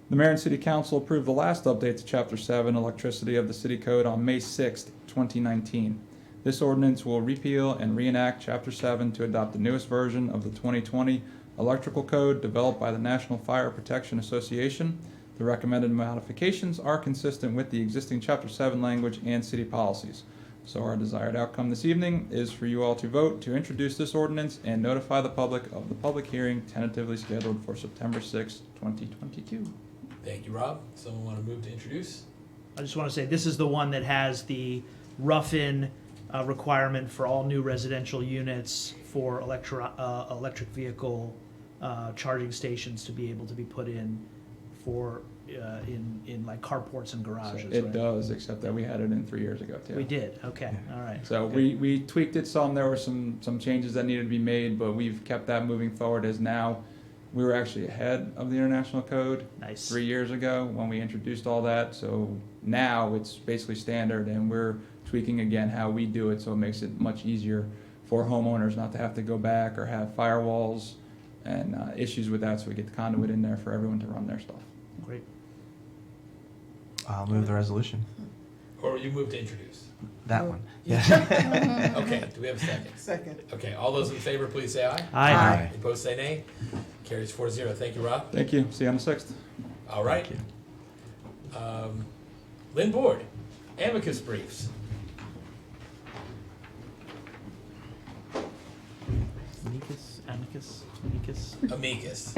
The Mayor and City Council approved the last update to Chapter 7, Electricity of the City Code on May 6, 2019. This ordinance will repeal and reenact Chapter 7 to adopt the newest version of the 2020 Electrical Code developed by the National Fire Protection Association. The recommended modifications are consistent with the existing Chapter 7 language and city policies. So our desired outcome this evening is for you all to vote to introduce this ordinance and notify the public of the public hearing tentatively scheduled for September 6, 2022. Thank you, Rob. Someone want to move to introduce? I just want to say this is the one that has the rough-in requirement for all new residential units for electric vehicle charging stations to be able to be put in for in like carports and garages. It right? does, except that we had it in 3 years ago too. We did. Okay. All right. So Okay. we tweaked it some. There were some changes that needed to be made, but we've kept that moving forward. As now we were actually ahead of the international code. Nice. 3 years ago when we introduced all that. So now it's basically standard, and we're tweaking again how we do it, so it makes it much easier for homeowners not to have to go back or have firewalls and issues with that. So we get the conduit in there for everyone to run their stuff. Great. I'll move the resolution. Or you move to introduce? That one. Yeah. Okay, do we have a second? Second. Okay, all those in favor, please say aye. Aye. Aye. Opposed, say nay. Carries 4-0. Thank you, Rob. Thank you. See you on the 6th. All right. Lynn Board, amicus briefs. Amicus.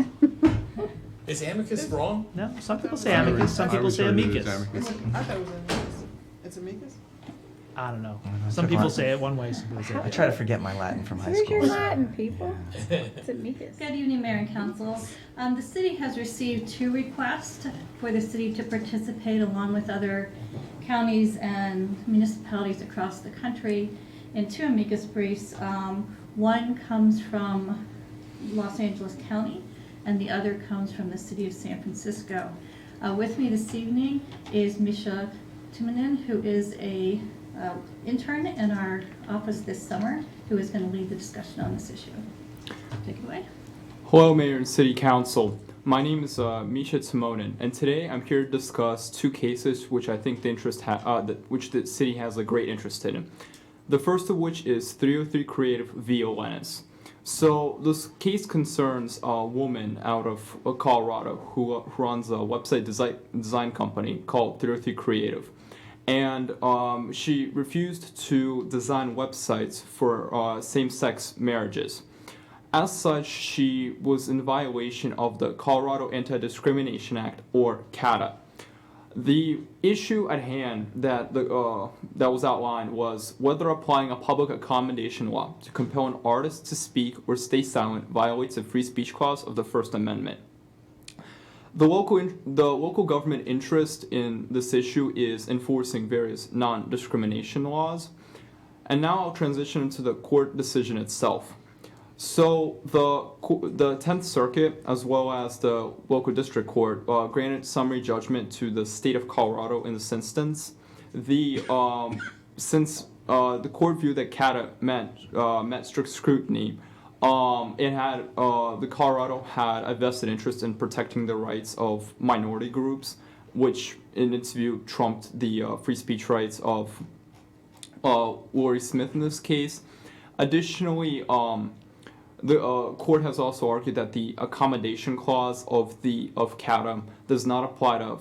Is amicus wrong? No, some people say amicus, some people say amicus. I thought it was amicus. It's amicus? I don't know. I Some took people Latin. say it one way, some people say I it. try to forget my Latin from high Where's school. your Latin, people? It's amicus. Good evening, Mayor and Council. The city has received 2 requests for the city to participate along with other counties and municipalities across the country in 2 amicus briefs. One comes from Los Angeles County and the other comes from the city of San Francisco. With me this evening is Misha Tumanen, who is a intern in our office this summer, who is going to lead the discussion on this issue. Take it away. Hello, Mayor and City Council. My name is Misha Timonen, and today I'm here to discuss 2 cases which I think which the city has a great interest in. The first of which is 303 Creative via Lennis. So this case concerns a woman out of Colorado who runs a website design company called 303 Creative. And she refused to design websites for same-sex marriages. As such, she was in violation of the Colorado Anti-Discrimination Act, or CATA. The issue at hand that was outlined was whether applying a public accommodation law to compel an artist to speak or stay silent violates the free speech clause of the First Amendment. The local government interest in this issue is enforcing various non-discrimination laws. And now I'll transition into the court decision itself. So the 10th Circuit, as well as the local district court, granted summary judgment to the state of Colorado in this instance. Since the court viewed that CATA met strict scrutiny, the Colorado had a vested interest in protecting the rights of minority groups, which in its view trumped the free speech rights of Lori Smith in this case. Additionally, the court has also argued that the accommodation clause of CATA does not apply to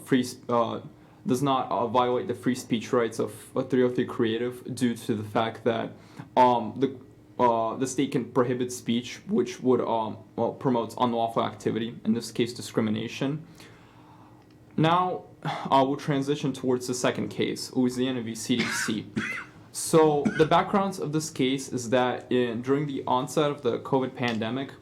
does not violate the free speech rights of 303 Creative due to the fact that the state can prohibit speech which would promotes unlawful activity, in this case discrimination. Now we'll transition towards the second case, Louisiana v. CDC. So the background of this case is that during the onset of the COVID pandemic,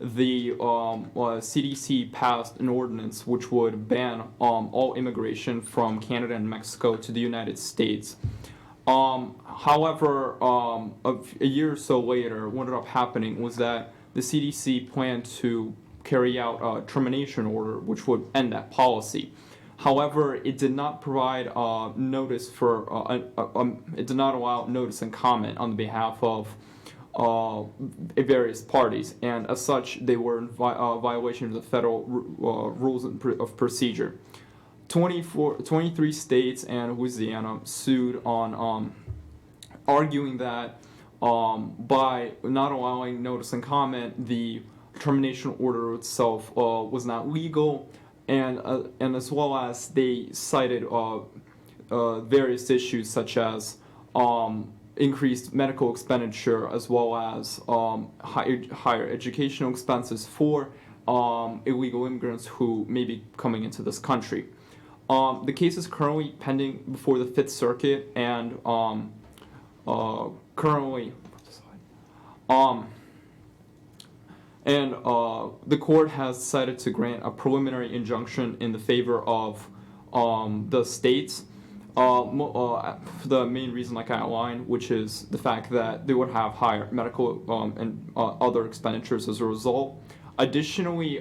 the CDC passed an ordinance which would ban all immigration from Canada and Mexico to the United States. However, a year or so later, what ended up happening was that the CDC planned to carry out a termination order, which would end that policy. However, it did not provide notice for it did not allow notice and comment on behalf of various parties, and as such, they were in violation of the federal rules of procedure. 23 states and Louisiana sued on arguing that by not allowing notice and comment, the termination order itself was not legal, and as well as they cited various issues such as increased medical expenditure as well as higher educational expenses for illegal immigrants who may be coming into this country. The case is currently pending before the Fifth Circuit, and the court has decided to grant a preliminary injunction in the favor of the states. The main reason, like I outlined, which is the fact that they would have higher medical and other expenditures as a result. Additionally,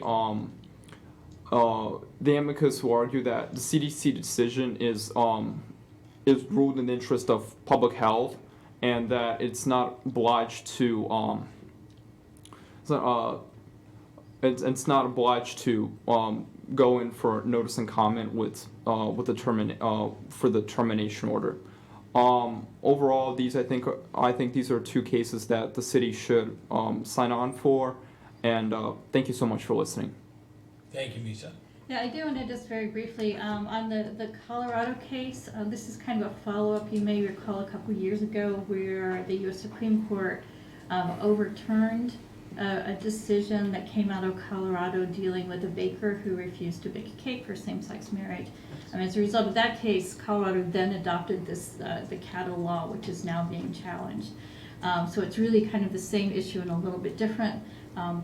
the amicus will argue that the CDC decision is ruled in the interest of public health, and that it's not obliged to it's not obliged to go in for notice and comment with the for the termination order. Overall, I think these are two cases that the city should sign on for, and thank you so much for listening. Thank you, Misha. Yeah, I do want to just very briefly, on the Colorado case, this is kind of a follow-up. You may recall a couple years ago where the U.S. Supreme Court overturned a decision that came out of Colorado dealing with a baker who refused to bake a cake for same-sex marriage. As a result of that case, Colorado then adopted the cattle law, which is now being challenged. So it's really kind of the same issue in a little bit different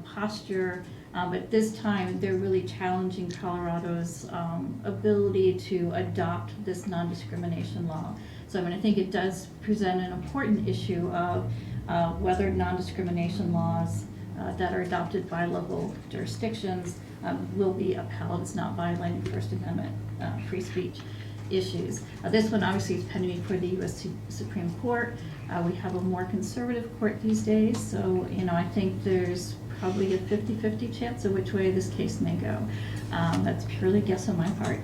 posture. But this time, they're really challenging Colorado's ability to adopt this non-discrimination law. So I think it does present an important issue of whether non-discrimination laws that are adopted by local jurisdictions will be upheld as not violating First Amendment free speech issues. This one obviously is pending before the U.S. Supreme Court. We have a more conservative court these days, so I think there's probably a 50-50 chance of which way this case may go. That's purely a guess on my part.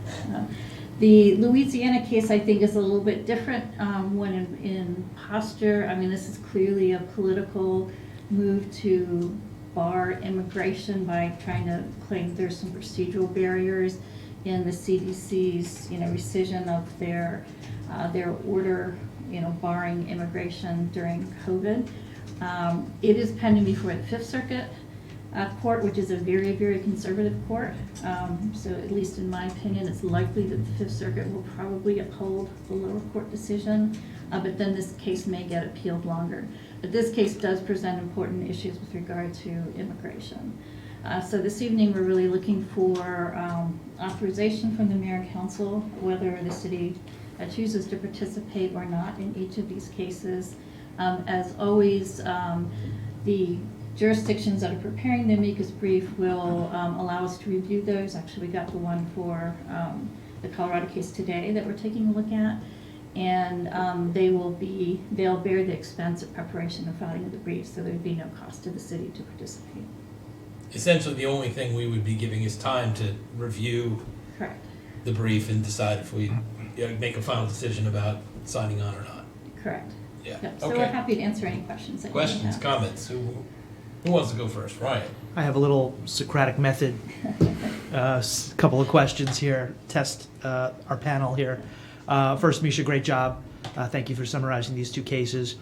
The Louisiana case, I think, is a little bit different when in posture. This is clearly a political move to bar immigration by trying to claim there's some procedural barriers in the CDC's, rescission of their order, barring immigration during COVID. It is pending before the Fifth Circuit court, which is a very, very conservative court. So at least in my opinion, it's likely that the Fifth Circuit will probably uphold the lower court decision, but then this case may get appealed longer. But this case does present important issues with regard to immigration. So this evening, we're really looking for authorization from the mayor and council, whether the city chooses to participate or not in each of these cases. As always, the jurisdictions that are preparing the amicus brief will allow us to review those. Actually, we got the one for the Colorado case today that we're taking a look at, and they'll bear the expense of preparation and filing of the brief, so there would be no cost to the city to participate. Essentially, the only thing we would be giving is time to review Correct. the brief and decide if we make a final decision about signing on or not. Correct. Yeah. Yep. So Okay. we're happy to answer any questions that Questions, you may have. comments? Who wants to go first? Ryan. I have a little Socratic method, couple of questions here, test our panel here. First, Misha, great job. Thank you for summarizing these two cases.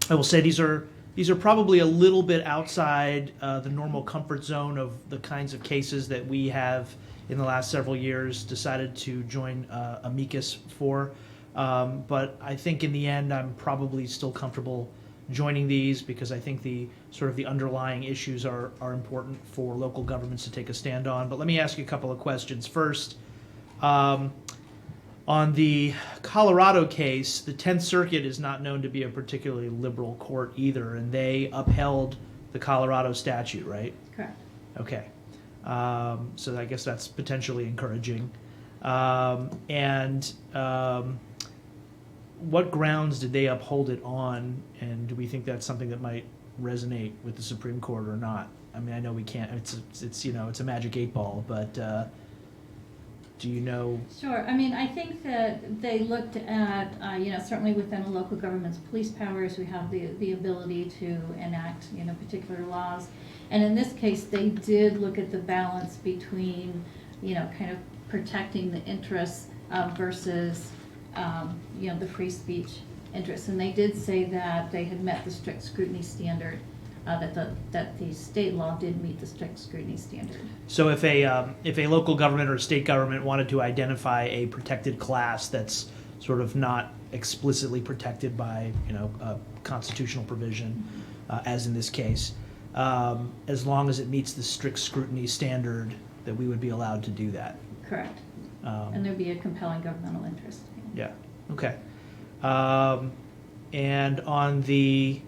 I will say these are probably a little bit outside the normal comfort zone of the kinds of cases that we have in the last several years decided to join amicus for. But I think in the end, I'm probably still comfortable joining these because I think the underlying issues are important for local governments to take a stand on. But let me ask you a couple of questions. First, on On the Colorado case, the 10th Circuit is not known to be a particularly liberal court either, and they upheld the Colorado statute, right? Correct. Okay. So I guess that's potentially encouraging. What grounds did they uphold it on, and do we think that's something that might resonate with the Supreme Court or not? I mean, I know we can't. It's you know, it's a magic 8-ball, but do you know? Sure. I mean, I think that they looked at, certainly within a local government's police powers, we have the ability to enact, particular laws. And in this case, they did look at the balance between, kind of protecting the interests versus, the free speech interests. And they did say that they had met the strict scrutiny standard, that the state law did meet the strict scrutiny standard. So if a local government or state government wanted to identify a protected class that's sort of not explicitly protected by a constitutional provision, as in this case, as long as it meets the strict scrutiny standard, that we would be allowed to do that. Correct. And there'd be a compelling governmental interest. Yeah. Okay. And on the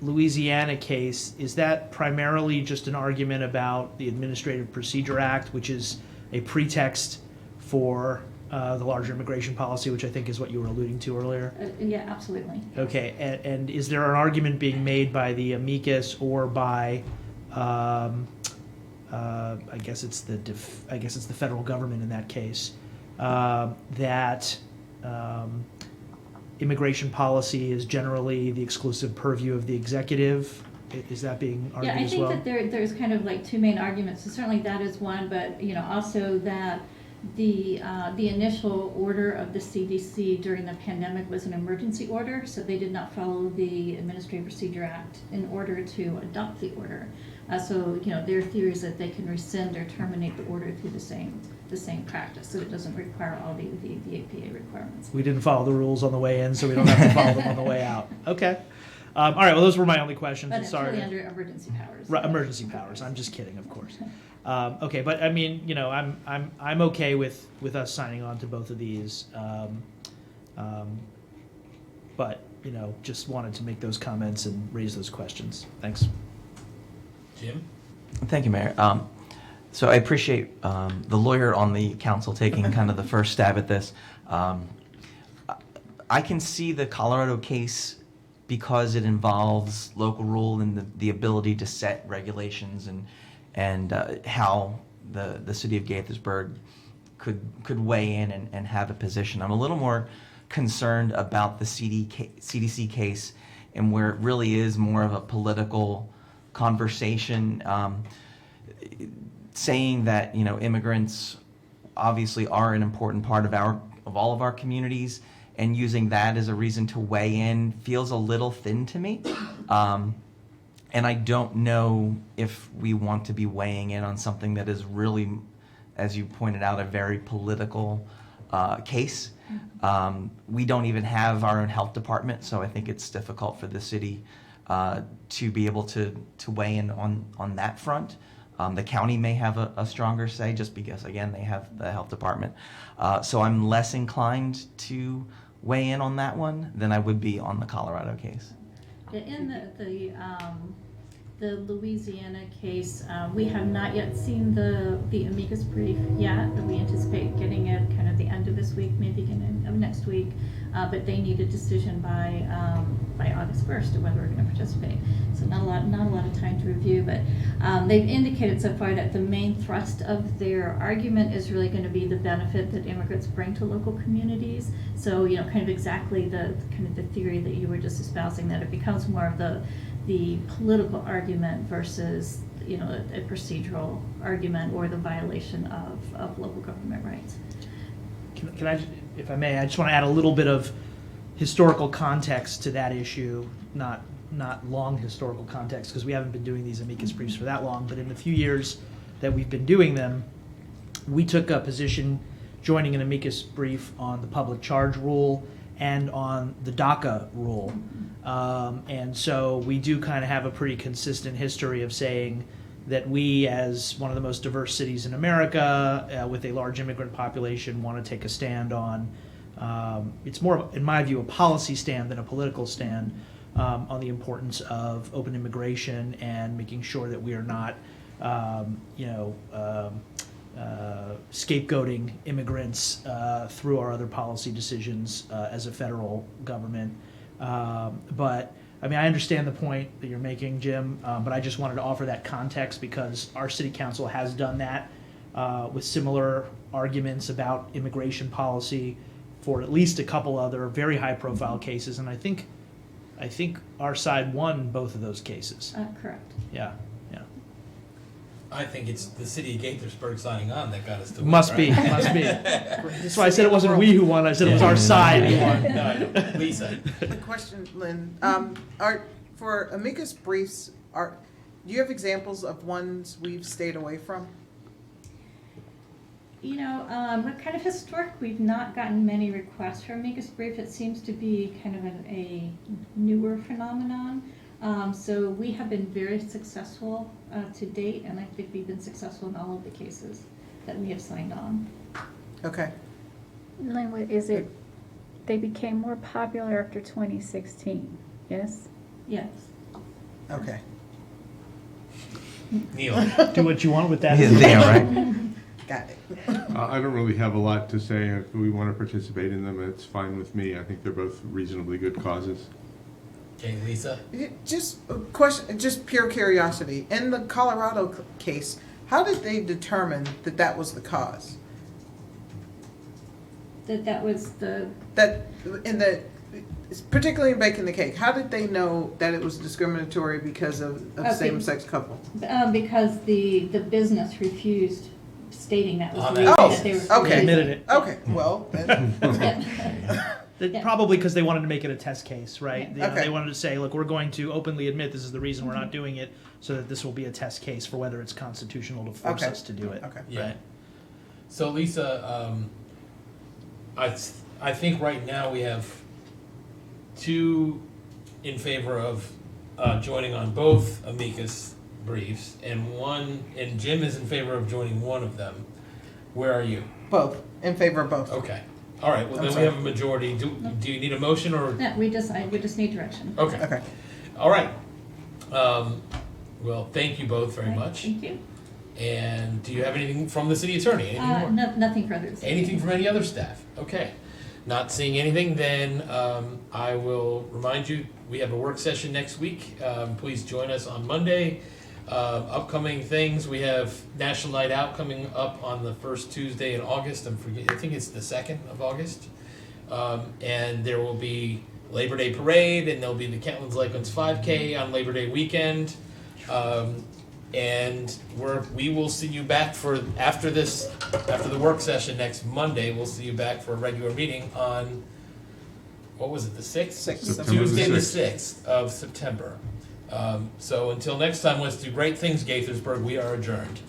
Louisiana case, is that primarily just an argument about the Administrative Procedure Act, which is a pretext for the larger immigration policy, which I think is what you were alluding to earlier? Yeah, absolutely. Okay, and is there an argument being made by the amicus or by, I guess it's the federal government in that case, that immigration policy is generally the exclusive purview of the executive? Is that being argued as well? Yeah, I think that there's kind of like two main arguments. So certainly that is one, but also that the initial order of the CDC during the pandemic was an emergency order, so they did not follow the Administrative Procedure Act in order to adopt the order. So their theory is that they can rescind or terminate the order through the same practice, so it doesn't require all the APA requirements. We didn't follow the rules on the way in, so we don't have to follow them on the way out. Okay. All right. Well, those were my only questions. But it's Sorry. really under emergency powers. Right, emergency powers. I'm just kidding, of course. Okay, but I mean, I'm okay with us signing on to both of these. But just wanted to make those comments and raise those questions. Thanks. Jim? Thank you, Mayor. So I appreciate the lawyer on the council taking kind of the first stab at this. I can see the Colorado case because it involves local rule and the ability to set regulations and how the city of Gaithersburg could weigh in and have a position. I'm a little more concerned about the CDC case and where it really is more of a political conversation, saying that immigrants obviously are an important part of all of our communities, and using that as a reason to weigh in feels a little thin to me. And I don't know if we want to be weighing in on something that is really, as you pointed out, a very political case. We don't even have our own health department, so I think it's difficult for the city to be able to weigh in on that front. The county may have a stronger say just because, again, they have the health department. So I'm less inclined to weigh in on that one than I would be on the Colorado case. In the Louisiana case, we have not yet seen the amicus brief yet. We anticipate getting it kind of the end of this week, maybe beginning of next week. But they need a decision by August 1st of whether we're going to participate. So not a lot of time to review. But they've indicated so far that the main thrust of their argument is really going to be the benefit that immigrants bring to local communities. So kind of exactly the theory that you were just espousing, that it becomes more of the political argument versus a procedural argument or the violation of local government rights. Can I, if I may, I just want to add a little bit of historical context to that issue, not long historical context, because we haven't been doing these amicus briefs for that long, but in the few years that we've been doing them, we took a position joining an amicus brief on the public charge rule and on the DACA rule. And so we do kind of have a pretty consistent history of saying, that we, as one of the most diverse cities in America, with a large immigrant population, want to take a stand on. It's more, in my view, a policy stand than a political stand on the importance of open immigration and making sure that we are not, scapegoating immigrants through our other policy decisions as a federal government. But I mean, I understand the point that you're making, Jim, but I just wanted to offer that context because our city council has done that with similar arguments about immigration policy for at least a couple other very high-profile cases, and I think our side won both of those cases. Correct. Yeah. I think it's the city of Gaithersburg signing on that got us to win, Must be. right? That's why I said it wasn't we who won. I said it was our side who won. No, I know. Lisa. The question, Lynn, for amicus briefs, do you have examples of ones we've stayed away from? You know, we're kind of historic. We've not gotten many requests for amicus brief. It seems to be kind of a newer phenomenon. So we have been very successful to date, and I think we've been successful in all of the cases that we have signed on. Okay. Lynn, what is it? They became more popular after 2016, yes? Yes. Okay. Neil. Do what you want with that. Yeah, right. Got it. I don't really have a lot to say. If we want to participate in them, it's fine with me. I think they're both reasonably good causes. Okay, Lisa. Just a question, just pure curiosity. In the Colorado case, how did they determine that that was the cause? That was the... Particularly in baking the cake, how did they know that it was discriminatory because of same-sex couple? Because the business refused stating that was the Oh, reason that they were... okay. Admitted it. Okay, well, then. Probably because they wanted to make it a test case, right? Okay. They wanted to say, look, we're going to openly admit this is the reason we're not doing it, so that this will be a test case for whether it's constitutional to force us to do it. Okay. Yeah. Right. So Lisa, I think right now we have 2 in favor of joining on both amicus briefs, and Jim is in favor of joining one of them. Where are you? Both, in favor of both. Okay. All right, well, then we have a majority. Do you need a motion or? No, we just need direction. Okay. Okay. All right. Well, thank you both very much. Thank you. And do you have anything from the city attorney? Anything more? Nothing further. Anything from any other staff? Okay. Not seeing anything, then I will remind you, we have a work session next week. Please join us on Monday. Upcoming things, we have National Night Out coming up on the first Tuesday in August. I think it's the 2nd of August. And there will be Labor Day Parade, and there'll be the Kentlands Lakelands 5K on Labor Day weekend. And we will see you back after the work session next Monday. We'll see you back for a regular meeting on, what was it, the 6th? Tuesday the 6th of September. So until next time, let's do great things, Gaithersburg. We are adjourned.